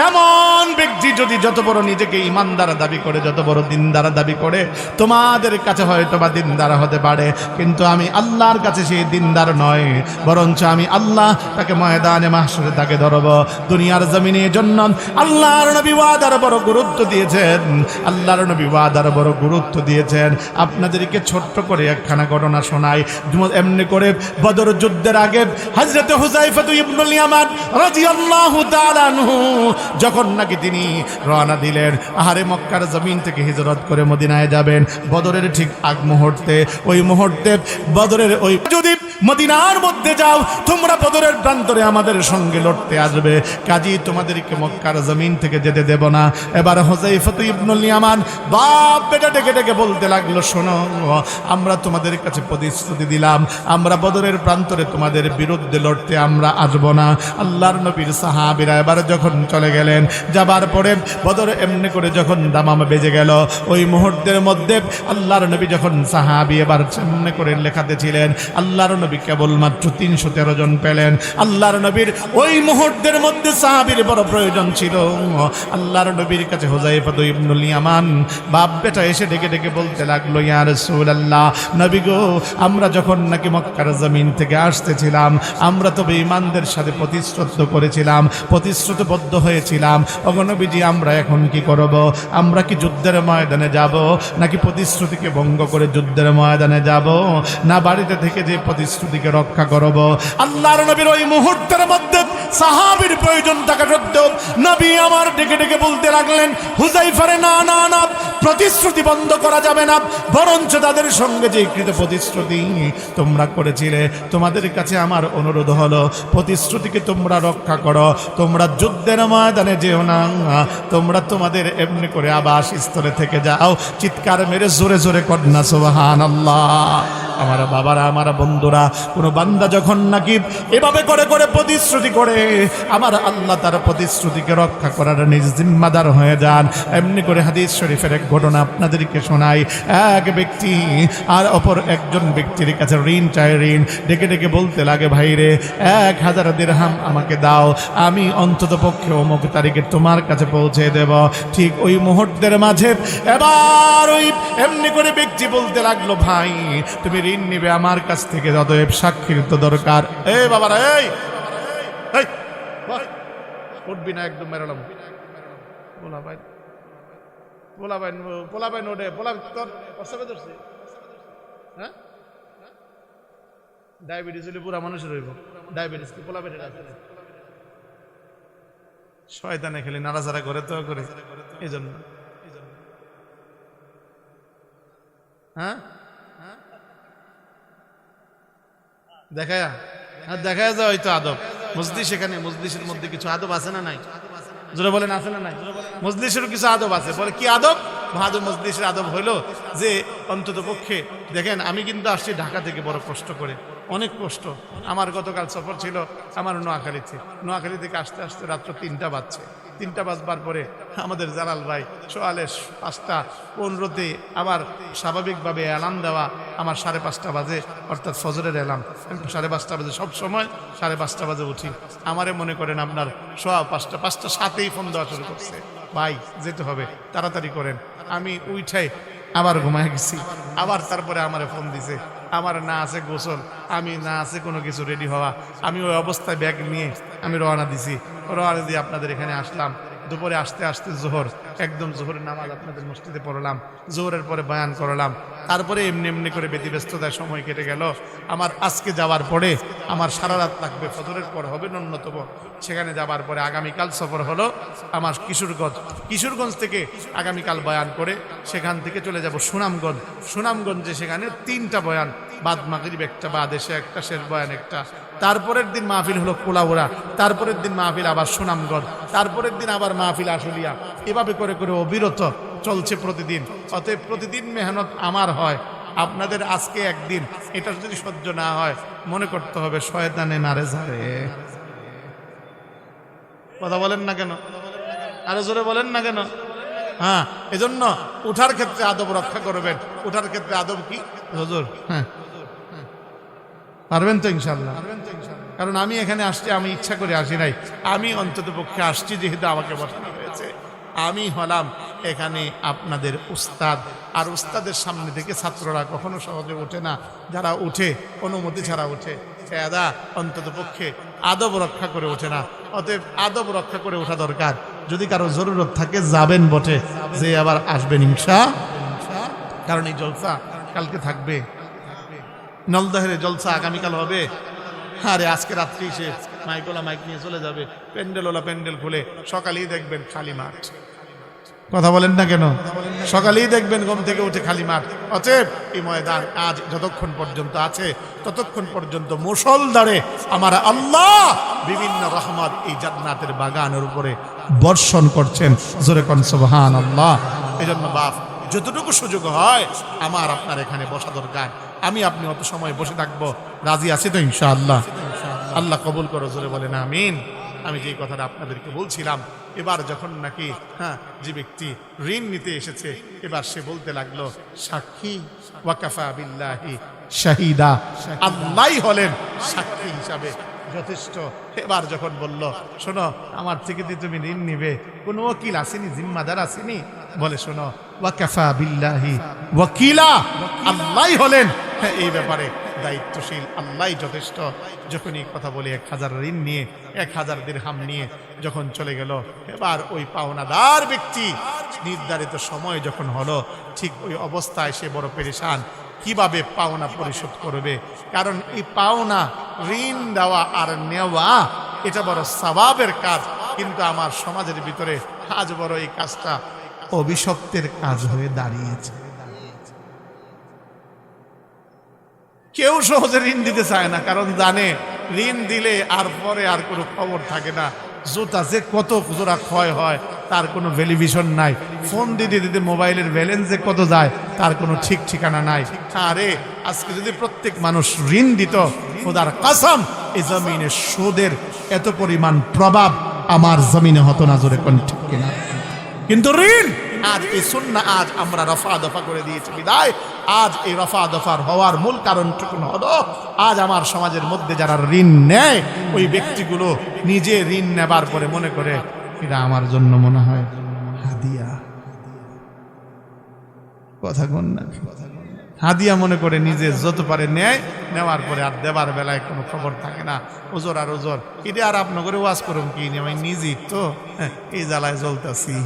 এমন ব্যক্তি যদি যত বড় নিজেকে ইমানদার দাবি করে, যত বড় দিনদার দাবি করে, তোমাদের কাছে হয়তো বা দিনদার হতে পারে, কিন্তু আমি আল্লাহর কাছে সেই দিনদার নয়, বরঞ্চ আমি আল্লাহ তাকে ময়দানে মাহশরে তাকে ধরব। দুনিয়ার জমিনের জন্য আল্লাহর নবী ওয়াদার বড় গুরুত্ব দিয়েছেন, আল্লাহর নবী ওয়াদার বড় গুরুত্ব দিয়েছেন। আপনাদেরকে ছোট্ট করে একখানা ঘটনা শোনাই। এমনি করে বদর যুদ্ধের আগে হযরত হুযায়ফা ইবনুল ইয়ামান রাদিয়াল্লাহু তাআলা আনহু যখন নাকি তিনি রওনা দিলেন, আহারে মক্কার জমিন থেকে হিজরত করে মদিনায় যাবেন, বদরের ঠিক আগ মুহূর্তে, ওই মুহূর্তে বদরের ওই যদি মদিনার মধ্যে যাও তোমরা বদরের প্রান্তরে আমাদের সঙ্গে লড়তে আসবে, কাজী তোমাদেরকে মক্কার জমিন থেকে যেতে দেব না। এবার হুযায়ফা ইবনুল ইয়ামান বাপ বেটা ডেকে ডেকে বলতে লাগলো, শোনো, আমরা তোমাদের কাছে প্রতিশ্রুতি দিলাম, আমরা বদরের প্রান্তরে তোমাদের বিরুদ্ধে লড়তে আমরা আসব না। আল্লাহর নবীর সাহাবীরা এবার যখন চলে গেলেন, যাবার পরে বদর এমনি করে যখন দামামা বেজে গেল, ওই মুহূর্তের মধ্যে আল্লাহর নবী যখন সাহাবী এবার এমনি করে লেখাতে ছিলেন, আল্লাহর নবী কেবলমাত্র 313 জন পেলেন। আল্লাহর নবীর ওই মুহূর্তের মধ্যে সাহাবীর বড় প্রয়োজন ছিল। আল্লাহর নবীর কাছে হুযায়ফা ইবনুল ইয়ামান বাপ বেটা এসে ডেকে ডেকে বলতে লাগলো, ইয়া রাসূলুল্লাহ, নবী গো, আমরা যখন নাকি মক্কার জমিন থেকে আসতেছিলাম, আমরা তবে ঈমানদের সাথে প্রতিশ্রুত করেছিলাম, প্রতিশ্রুতিবদ্ধ হয়েছিলাম। ওগো নবীজি, আমরা এখন কি করব? আমরা কি যুদ্ধের ময়দানে যাব, নাকি প্রতিশ্রুতিকে ভঙ্গ করে যুদ্ধের ময়দানে যাব, না বাড়িতে থেকে যে প্রতিশ্রুতিকে রক্ষা করব? আল্লাহর নবীর ওই মুহূর্তের মধ্যে সাহাবীর প্রয়োজন থাকা সত্ত্বেও নবী আমার ডেকে ডেকে বলতে লাগলেন, হুযায়ফারে, না না না, প্রতিশ্রুতি বন্ধ করা যাবে না, বরঞ্চ তাদের সঙ্গে যে কৃত প্রতিশ্রুতি তোমরা করেছিলে, তোমাদের কাছে আমার অনুরোধ হলো প্রতিশ্রুতিকে তোমরা রক্ষা করো, তোমরা যুদ্ধের ময়দানে যেও না, তোমরা তোমাদের এমনি করে আবাস স্থলে থেকে যাও। চিৎকার মেরে জোরে জোরে কন্যা সুবহানাল্লাহ। আমার বাবারা, আমার বন্ধুরা, কোনো বান্দা যখন নাকি এভাবে করে করে প্রতিশ্রুতি করে, আমার আল্লাহ তার প্রতিশ্রুতিকে রক্ষা করার নিজ জিম্মাদার হয়ে যান। এমনি করে হাদিস শরীফের এক ঘটনা আপনাদেরকে শোনাই। এক ব্যক্তি আর অপর একজন ব্যক্তির কাছে ঋণ চায়, ঋণ ডেকে ডেকে বলতে লাগে, ভাই রে, 1000 দিরহাম আমাকে দাও, আমি অন্তত পক্ষে অমুক তারিখে তোমার কাছে পৌঁছে দেব। ঠিক ওই মুহূর্তের মাঝে এবার ওই এমনি করে ব্যক্তি বলতে লাগলো, ভাই তুমি ঋণ নিবে আমার কাছ থেকে, অতএব সাক্ষীর তো দরকার। এই বাবারা, এই উঠবি না, একদম মেরালাম। বলা ভাই, পোলা ভাই, পোলা ভাই নোটে, পোলা তোর প্রস্তাবে ধরছে, হ্যাঁ? ডায়াবেটিস হলে পুরা মানুষের হইব। ডায়াবেটিস কি পোলা পেটের আছে? শয়তানে খেলে নাড়াচাড়া করে তো করে, এই জন্য। হ্যাঁ, দেখায়া দেখায় যায় হয়তো আদব মজলিস, এখানে মজলিসের মধ্যে কিছু আদব আছে না নাই? জোরে বলেন, আছে না নাই? মজলিসেরও কিছু আদব আছে। বলে কি আদব? আদব মজলিসের আদব হইলো যে অন্তত পক্ষে দেখেন, আমি কিন্তু আসছি ঢাকা থেকে বড় কষ্ট করে, অনেক কষ্ট। আমার গতকাল সফর ছিল আমার নোয়াখালীতে, নোয়াখালী থেকে আসতে আসতে রাত্র 3টা বাজছে। 3টা বাজবার পরে আমাদের জালাল ভাই সকালে 5:15 আবার স্বাভাবিকভাবে অ্যালার্ম দেওয়া আমার 5:30 বাজে, অর্থাৎ ফজরের অ্যালার্ম 5:30 বাজে, সব সময় 5:30 বাজে উঠি। আমারে মনে করেন আপনার 5:07 ফোন দেওয়া শুরু করছে, ভাই যেতে হবে, তাড়াতাড়ি করেন। আমি উঠাই আবার ঘুমায় গেছি, আবার তারপরে আমারে ফোন দিছে, আমার না আছে গোসল, আমি না আছে কোনো কিছু রেডি হওয়া। আমি ওই অবস্থায় ব্যাগ নিয়ে আমি রওনা দিছি, রওনা দিয়ে আপনাদের এখানে আসলাম। দুপুরে আসতে আসতে জোহর, একদম জোহরের নামাজ আপনাদের মসজিদে পড়লাম, জোহরের পরে বয়ান করলাম, তারপরে এমনি এমনি করে ব্যতিব্যস্ততায় সময় কেটে গেল। আমার আজকে যাওয়ার পরে আমার সারা রাত লাগবে, ফজরের পর হবে ন্যূনতম। সেখানে যাবার পরে আগামীকাল সফর হলো আমার কিশোরগঞ্জ, কিশোরগঞ্জ থেকে আগামীকাল বয়ান করে সেখান থেকে চলে যাব সুনামগঞ্জ। সুনামগঞ্জে সেখানে 3টা বয়ান, বাদ মাগরিব একটা, বাদ এসে একটা, শেষ বয়ান একটা। তারপরের দিন মাহফিল হলো কোলাউড়া, তারপরের দিন মাহফিল আবার সুনামগঞ্জ, তারপরের দিন আবার মাহফিল আশুলিয়া। এভাবে করে করে অবিরত চলছে প্রতিদিন। অতএব প্রতিদিন মেহনত আমার হয়, আপনাদের আজকে একদিন, এটা যদি সহ্য না হয় মনে করতে হবে শয়তানে নারে ঝাড়ে। কথা বলেন না কেন? আরো জোরে বলেন না কেন? হ্যাঁ, এজন্য উঠার ক্ষেত্রে আদব রক্ষা করবেন। উঠার ক্ষেত্রে আদব কি হুজুর? হ্যাঁ, পারবেন তো ইনশাআল্লাহ? কারণ আমি এখানে আসছি, আমি ইচ্ছা করে আসি নাই, আমি অন্তত পক্ষে আসছি যেহেতু আমাকে বসানো হয়েছে। আমি হলাম এখানে আপনাদের উস্তাদ, আর উস্তাদের সামনে থেকে ছাত্ররা কখনো সহজে ওঠে না, যারা উঠে অনুমতি ছাড়া ওঠে, এরা অন্তত পক্ষে আদব রক্ষা করে ওঠে না। অতএব আদব রক্ষা করে ওঠা দরকার। যদি কারো জরুরত থাকে যাবেন বটে, যে আবার আসবেন কারণ এই জলসা কালকে থাকবে, নলদহের জলসা আগামীকাল হবে। আরে আজকে রাত্রি সে মাইকওয়ালা মাইক নিয়ে চলে যাবে, প্যান্ডেলওয়ালা প্যান্ডেল খুলে, সকালেই দেখবেন খালি মাঠ। কথা বলেন না কেন? সকালেই দেখবেন ঘুম থেকে উঠে খালি মাঠ। অতএব এই ময়দান আজ যতক্ষণ পর্যন্ত আছে ততক্ষণ পর্যন্ত মুষলধারে আমার আল্লাহ বিভিন্ন রহমত এই জান্নাতের বাগানের উপরে বর্ষণ করছেন। জোরে কোন সুবহানাল্লাহ। এজন্য বাপ, যতটুকু সুযোগ হয় আমার আপনার এখানে বসা দরকার। আমি আপনি অত সময় বসে থাকবো, রাজি আছি তো ইনশাআল্লাহ? আল্লাহ কবুল করো, জোরে বলেন আমিন। আমি যে কথাটা আপনাদেরকে বলছিলাম, এবার যখন নাকি যে ব্যক্তি ঋণ নিতে এসেছে, এবার সে বলতে লাগলো সাক্ষী ওয়াকাফা বিল্লাহি শাহিদা, আল্লাহই হলেন সাক্ষী হিসাবে যথেষ্ট। এবার যখন বলল শোনো, আমার থেকে যে তুমি ঋণ নিবে, কোনো ওকিল আসেনি, জিম্মাদার আসেনি, বলে শোনো ওয়াকাফা বিল্লাহি ওয়াকিলা, আল্লাহই হলেন এই ব্যাপারে দায়িত্বশীল, আল্লাহই যথেষ্ট। যখন এই কথা বলে 1000 ঋণ নিয়ে 1000 দিরহাম নিয়ে যখন চলে গেল, এবার ওই পাওনাদার ব্যক্তি নির্ধারিত সময় যখন হলো, ঠিক ওই অবস্থায় সে বড় পেরেশান, কিভাবে পাওনা পরিশোধ করবে। কারণ এই পাওনা ঋণ দেওয়া আর নেওয়া এটা বড় সওয়াবের কাজ, কিন্তু আমার সমাজের ভিতরে আজ বড় এই কাজটা অভিশপ্তের কাজ হয়ে দাঁড়িয়েছে। কেউ সহজে ঋণ দিতে চায় না, কারণ জানে ঋণ দিলে আর পরে আর কোনো খবর থাকে না। জুতা যে কত জোড়া ক্ষয় হয় তার কোনো ভ্যালিভিশন নাই। ফোন দিতে দিতে মোবাইলের ব্যালেন্স যে কত যায় তার কোনো ঠিক ঠিকানা নাই। আরে আজকে যদি প্রত্যেক মানুষ ঋণ দিত, খোদার কসম এই জমিনে সুদের এত পরিমাণ প্রভাব আমার জমিনে হতো না। জোরে কোন ঠিক কিনা? কিন্তু ঋণ আজ এই সুন্নাহ আজ আমরা রফা দফা করে দিয়েছি বিদায় আজ এই রফা দফার হওয়ার মূল কারণটুকু হলো, আজ আমার সমাজের মধ্যে যারা ঋণ নেয় ওই ব্যক্তিগুলো নিজে ঋণ নেবার পরে মনে করে এটা আমার জন্য মনে হয় হাদিয়া। কথা কোন না? হাদিয়া মনে করে নিজে যত পারে নেয়, নেওয়ার পরে আর দেবার বেলায় কোনো খবর থাকে না। ওজোর আর ওজোর, এটা আর আপনার করে ওয়াজ করুন কি, আমি নিজেই তো এই জ্বালায় জ্বলতেছি।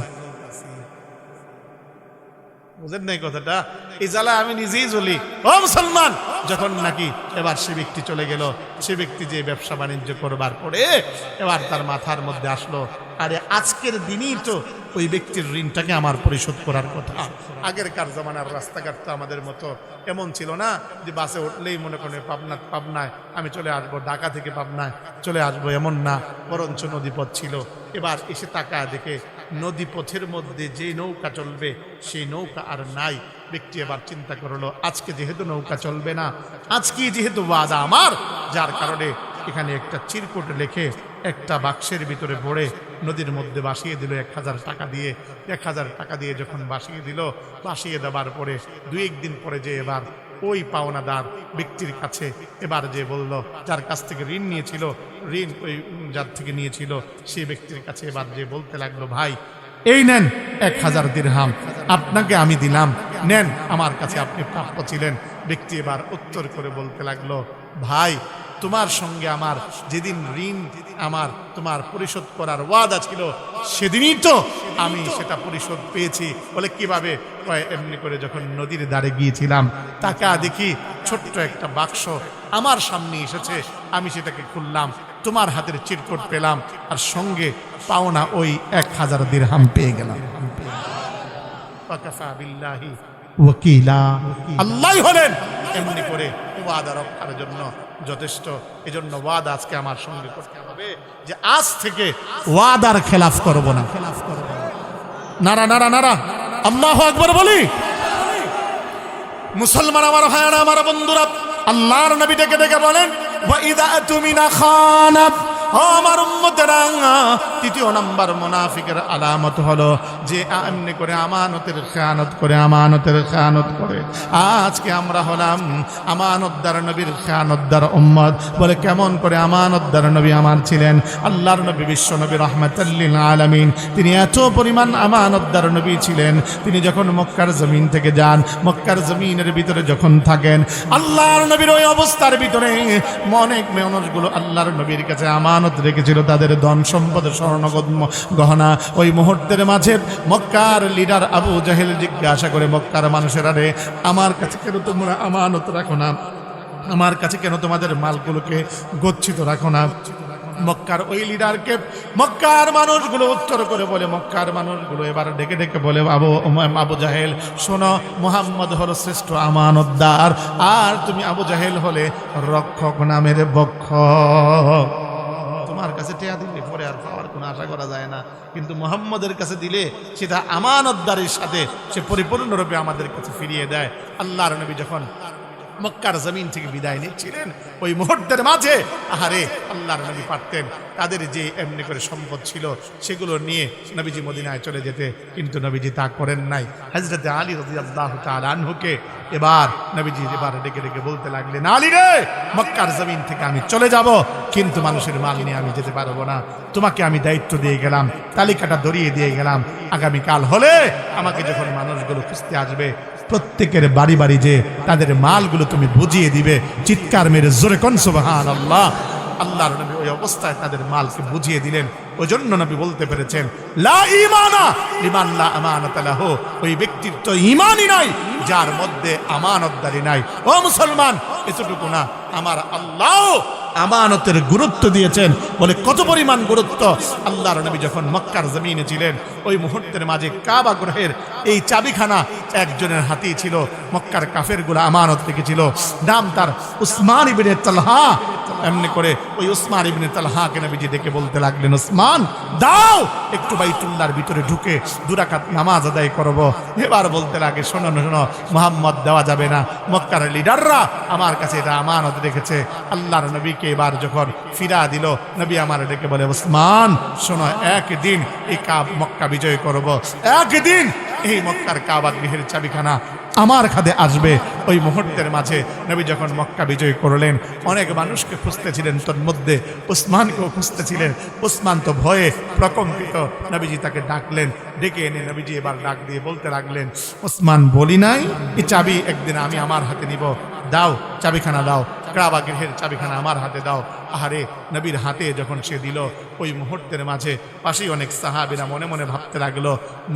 বুঝেন নাই কথাটা? এই জ্বালায় আমি নিজেই জ্বলি। ও মুসলমান, যখন নাকি এবার সে ব্যক্তি চলে গেল, সে ব্যক্তি যে ব্যবসা বাণিজ্য করবার পরে এবার তার মাথার মধ্যে আসলো, আরে আজকের দিনই তো ওই ব্যক্তির ঋণটাকে আমার পরিশোধ করার কথা। আগেরকার জামানার রাস্তাঘাট তো আমাদের মতো এমন ছিল না যে বাসে উঠলেই মনে করেন পাবনায় আমি চলে আসবো, ঢাকা থেকে পাবনায় চলে আসবো, এমন না, বরঞ্চ নদীপথ ছিল। এবার এসে তাকায় দেখে নদীপথের মধ্যে যে নৌকা চলবে সেই নৌকা আর নাই। ব্যক্তি এবার চিন্তা করলো, আজকে যেহেতু নৌকা চলবে না, আজকে যেহেতু ওয়াদা আমার, যার কারণে এখানে একটা চিরকুট লিখে একটা বাক্সের ভিতরে ভরে নদীর মধ্যে ভাসিয়ে দিল 1000 টাকা দিয়ে। 1000 টাকা দিয়ে যখন ভাসিয়ে দিল, ভাসিয়ে দেওয়ার পরে 2-1 দিন পরে যে এবার ওই পাওনাদার ব্যক্তির কাছে এবার যে বলল, যার কাছ থেকে ঋণ নিয়েছিল, ঋণ ওই যার থেকে নিয়েছিল সেই ব্যক্তির কাছে এবার যে বলতে লাগলো, ভাই এই নেন 1000 দিরহাম, আপনাকে আমি দিলাম, নেন, আমার কাছে আপনি প্রাপ্য ছিলেন। ব্যক্তি এবার উত্তর করে বলতে লাগলো, ভাই তোমার সঙ্গে আমার যেদিন ঋণ আমার তোমার পরিশোধ করার ওয়াদা ছিল সেদিনই তো আমি সেটা পরিশোধ পেয়েছি। বলে কিভাবে? এমনি করে যখন নদীর ধারে গিয়েছিলাম, তাকা দেখি ছোট্ট একটা বাক্স আমার সামনে এসেছে, আমি সেটাকে খুললাম, তোমার হাতের চিরকুট পেলাম, আর সঙ্গে পাওনা ওই 1000 দিরহাম পেয়ে গেলাম। ওয়াকাফা বিল্লাহি ওয়াকিলা, আল্লাহই হলেন এমনি করে ওয়াদা রক্ষার জন্য যথেষ্ট। এজন্য ওয়াদা আজকে আমার সঙ্গে করতে হবে যে আজ থেকে ওয়াদার খেলাফ করব না। নারা নারা নারা আল্লাহু আকবার বলি। মুসলমান আমার ভাইরা, আমার বন্ধুরা, আল্লাহর নবী ডেকে ডেকে বলেন, ওয়া ইযা তুমিনা খানাত, আমার উম্মতেরা তৃতীয় নাম্বার মুনাফিকের আলামত হলো যে এমনি করে আমানতের খেয়ানত করে, আমানতের খেয়ানত করে। আজকে আমরা হলাম আমানতদার নবীর খেয়ানতদার উম্মত। বলে কেমন করে? আমানতদার নবী আমার ছিলেন আল্লাহর নবী, বিশ্ব নবী রাহমাতাল লিল আলামিন। তিনি এত পরিমাণ আমানতদার নবী ছিলেন, তিনি যখন মক্কার জমিন থেকে যান, মক্কার জমিনের ভিতরে যখন থাকেন, আল্লাহর নবীর ওই অবস্থার ভিতরে অনেক মানুষগুলো আল্লাহর নবীর কাছে আমানত রেখেছিল তাদের ধন সম্পদ, স্বর্ণ গহনা। ওই মুহূর্তের মাঝে মক্কার লিডার আবু জাহেল জিজ্ঞাসা করে মক্কার মানুষেরা, রে আমার কাছে কেন তোমরা আমানত রাখো না? আমার কাছে কেন তোমাদের মালগুলোকে গচ্ছিত রাখো না? মক্কার ওই লিডারকে মক্কার মানুষগুলো উত্তর করে বলে, মক্কার মানুষগুলো এবার ডেকে ডেকে বলে, আবু জাহেল শোনো, মুহাম্মদ হলো শ্রেষ্ঠ আমানতদার, আর তুমি আবু জাহেল হলে রক্ষক নামের বক্ষক। তোমার কাছে টেয়া দিলে পরে আর পাওয়ার কোনো আশা করা যায় না, কিন্তু মুহাম্মদের কাছে দিলে সেটা আমানতদারির সাথে সে পরিপূর্ণরূপে আমাদের কাছে ফিরিয়ে দেয়। আল্লাহর নবী যখন মক্কার জমিন থেকে বিদায় নিচ্ছিলেন, ওই মুহূর্তের মাঝে আহারে আল্লাহর নবী পারতেন তাদের যে এমনি করে সম্পদ ছিল সেগুলো নিয়ে নবীজি মদিনায় চলে যেতে, কিন্তু নবীজি তা করেন নাই। হযরত আলী রাদিয়াল্লাহু তাআলা আনহুকে এবার নবীজি এবার ডেকে ডেকে বলতে লাগলেন, আলী রে, মক্কার জমিন থেকে আমি চলে যাব, কিন্তু মানুষের মাল নিয়ে আমি যেতে পারবো না। তোমাকে আমি দায়িত্ব দিয়ে গেলাম, তালিকাটা ধরিয়ে দিয়ে গেলাম, আগামীকাল হলে আমাকে যখন মানুষগুলো খুঁজতে আসবে প্রত্যেকের বাড়ি বাড়ি যে তাদের মালগুলো তুমি বুঝিয়ে দিবে। চিৎকার মেরে জোরে কোন সুবহানাল্লাহ। আল্লাহর নবী ওই অবস্থায় তাদের মালকে বুঝিয়ে দিলেন। ওই জন্য নবী বলতে পেরেছেন, লা ঈমানা লিমান লা আমানাতা লাহু, ওই ব্যক্তির তো ঈমানই নাই যার মধ্যে আমানতদারি নাই। ও মুসলমান, এতটুকু না, আমার আল্লাহ আমানতের গুরুত্ব দিয়েছেন। বলে কত পরিমাণ গুরুত্ব! আল্লাহর নবী যখন মক্কার জমিনে ছিলেন, ওই মুহূর্তের মাঝে কাবা গৃহের এই চাবিখানা একজনের হাতেই ছিল। মক্কার কাফেরগুলো আমানত রেখেছিল, নাম তার উসমান ইবনে তালহা। এমনি করে ওই উসমান ইবনে তালহাকে নবীজি ডেকে বলতে লাগলেন, উসমান দাও একটু বাইতুল্লাহর ভিতরে ঢুকে 2 রাকাত নামাজ আদায় করব। এবার বলতে লাগে, শোনো শোনো মুহাম্মদ, দেওয়া যাবে না, মক্কার লিডাররা আমার কাছে এটা আমানত রেখেছে। আল্লাহর নবীকে এবার যখন ফিরা দিল, নবী আমার ডেকে বলে, উসমান শোনো, একদিন এই মক্কা বিজয় করব, একদিন এই মক্কার কাবা গৃহের চাবিখানা আমার খাদে আসবে। ওই মুহূর্তের মাঝে নবী যখন মক্কা বিজয় করলেন, অনেক মানুষকে খুঁজতেছিলেন, তোর মধ্যে উসমানকেও খুঁজতেছিলেন। উসমান তো ভয়ে প্রকম্পিত। নবীজি তাকে ডাকলেন, ডেকে এনে নবীজি এবার ডাক দিয়ে বলতে লাগলেন, উসমান বলি নাই এই চাবি একদিন আমি আমার হাতে নিব, দাও চাবিখানা দাও, কাবা গৃহের চাবিখানা আমার হাতে দাও। আহারে নবীর হাতে যখন সে দিল, ওই মুহূর্তের মাঝে পাশেই অনেক সাহাবীরা মনে মনে ভাবতে লাগলো,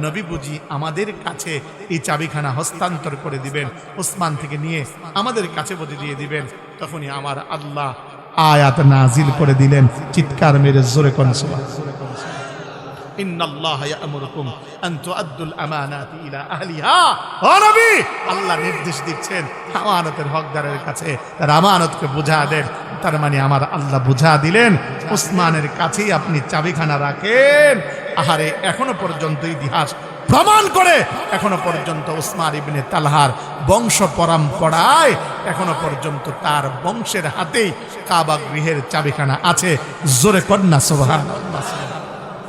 নবী বুঝি আমাদের কাছে এই চাবিখানা হস্তান্তর করে দিবেন, উসমান থেকে নিয়ে আমাদের কাছে বুঝি দিয়ে দিবেন। তখনই আমার আল্লাহ আয়াত নাজিল করে দিলেন। চিৎকার মেরে জোরে কোন সুবহানাল্লাহ। ইন্নাল্লাহা ইয়া'মুরুকুম আন তুআদ্দুল আমানাতি ইলা আহলিহা। ও নবী, আল্লাহ নির্দেশ দিচ্ছেন আমানতের হকদারের কাছে তার আমানতকে বুঝা দেন। তার মানে আমার আল্লাহ বুঝা দিলেন, উসমানের কাছেই আপনি চাবিখানা রাখেন। আহারে এখনো পর্যন্ত ইতিহাস প্রমাণ করে, এখনো পর্যন্ত উসমান ইবনে তালহার বংশ পরম্পরায় এখনো পর্যন্ত তার বংশের হাতেই কাবা গৃহের চাবিখানা আছে। জোরে কন্যা সুবহানাল্লাহ।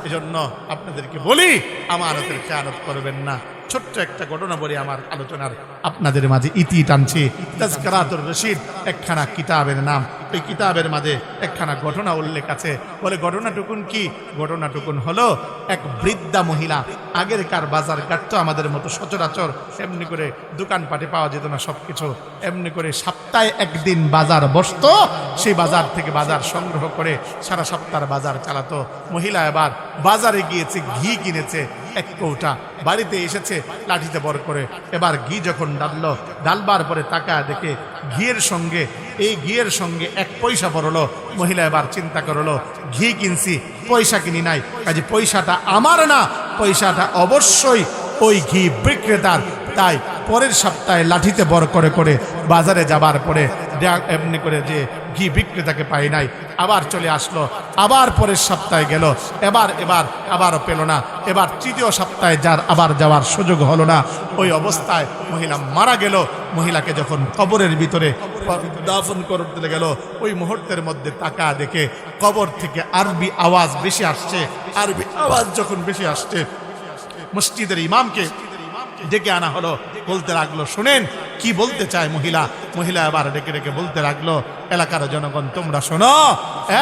এজন্য আপনাদেরকে বলি, আমানতের খেয়ানত করবেন না। ছোট্ট একটা ঘটনা বলি আমার আলোচনার আপনাদের মাঝে ইতি টানছি। তাজকিরাতুর রশিদ একখানা কিতাবের নাম। ওই কিতাবের মাঝে একখানা ঘটনা উল্লেখ আছে। বলে ঘটনাটুকুন কি? ঘটনাটুকুন হলো এক বৃদ্ধা মহিলা। আগেরকার বাজার ঘাট তো আমাদের মতো সচরাচর এমনি করে দোকানপাটে পাওয়া যেত না সবকিছু। এমনি করে সপ্তাহে একদিন বাজার বসতো, সেই বাজার থেকে বাজার সংগ্রহ করে সারা সপ্তাহ বাজার চালাতো। মহিলা এবার বাজারে গিয়েছে, ঘি কিনেছে 1 কৌটা, বাড়িতে এসেছে লাঠিতে বর করে। এবার ঘি যখন ডালবার পরে তাকায় দেখে ঘিয়ের সঙ্গে এই ঘিয়ের সঙ্গে 1 পয়সা পড়লো। মহিলা এবার চিন্তা করলো, ঘি কিনছি, পয়সা কিনি নাই, কাজে পয়সাটা আমার না, পয়সাটা অবশ্যই ওই ঘি বিক্রেতার। তাই পরের সপ্তাহে লাঠিতে বর করে করে বাজারে যাবার পরে এমনি করে যে ঘি বিক্রেতাকে পাই নাই, আবার চলে আসলো, আবার পরের সপ্তাহে গেল, এবার আবারও পেল না, এবার তৃতীয় সপ্তাহে যার আবার যাওয়ার সুযোগ হলো না। ওই অবস্থায় মহিলা মারা গেল। মহিলাকে যখন কবরের ভিতরে দাফন করতে গেল, ওই মুহূর্তের মধ্যে তাকা দেখে কবর থেকে আরবি আওয়াজ বেশি আসছে। আরবি আওয়াজ যখন বেশি আসছে, মসজিদের ইমামকে ডেকে আনা হলো, বলতে লাগলো, শুনেন কি বলতে চায় মহিলা। মহিলা আবার ডেকে ডেকে বলতে লাগলো, এলাকার জনগণ তোমরা শোনো,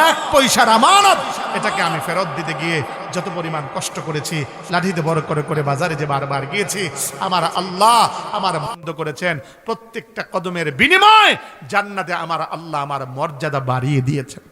1 পয়সার আমানত, এটাকে আমি ফেরত দিতে গিয়ে যত পরিমাণ কষ্ট করেছি, লাঠিতে বড় করে করে বাজারে যে বারবার গিয়েছি, আমার আল্লাহ আমার বন্ধ করেছেন। প্রত্যেকটা কদমের বিনিময় জান্নাতে আমার আল্লাহ আমার মর্যাদা বাড়িয়ে দিয়েছেন।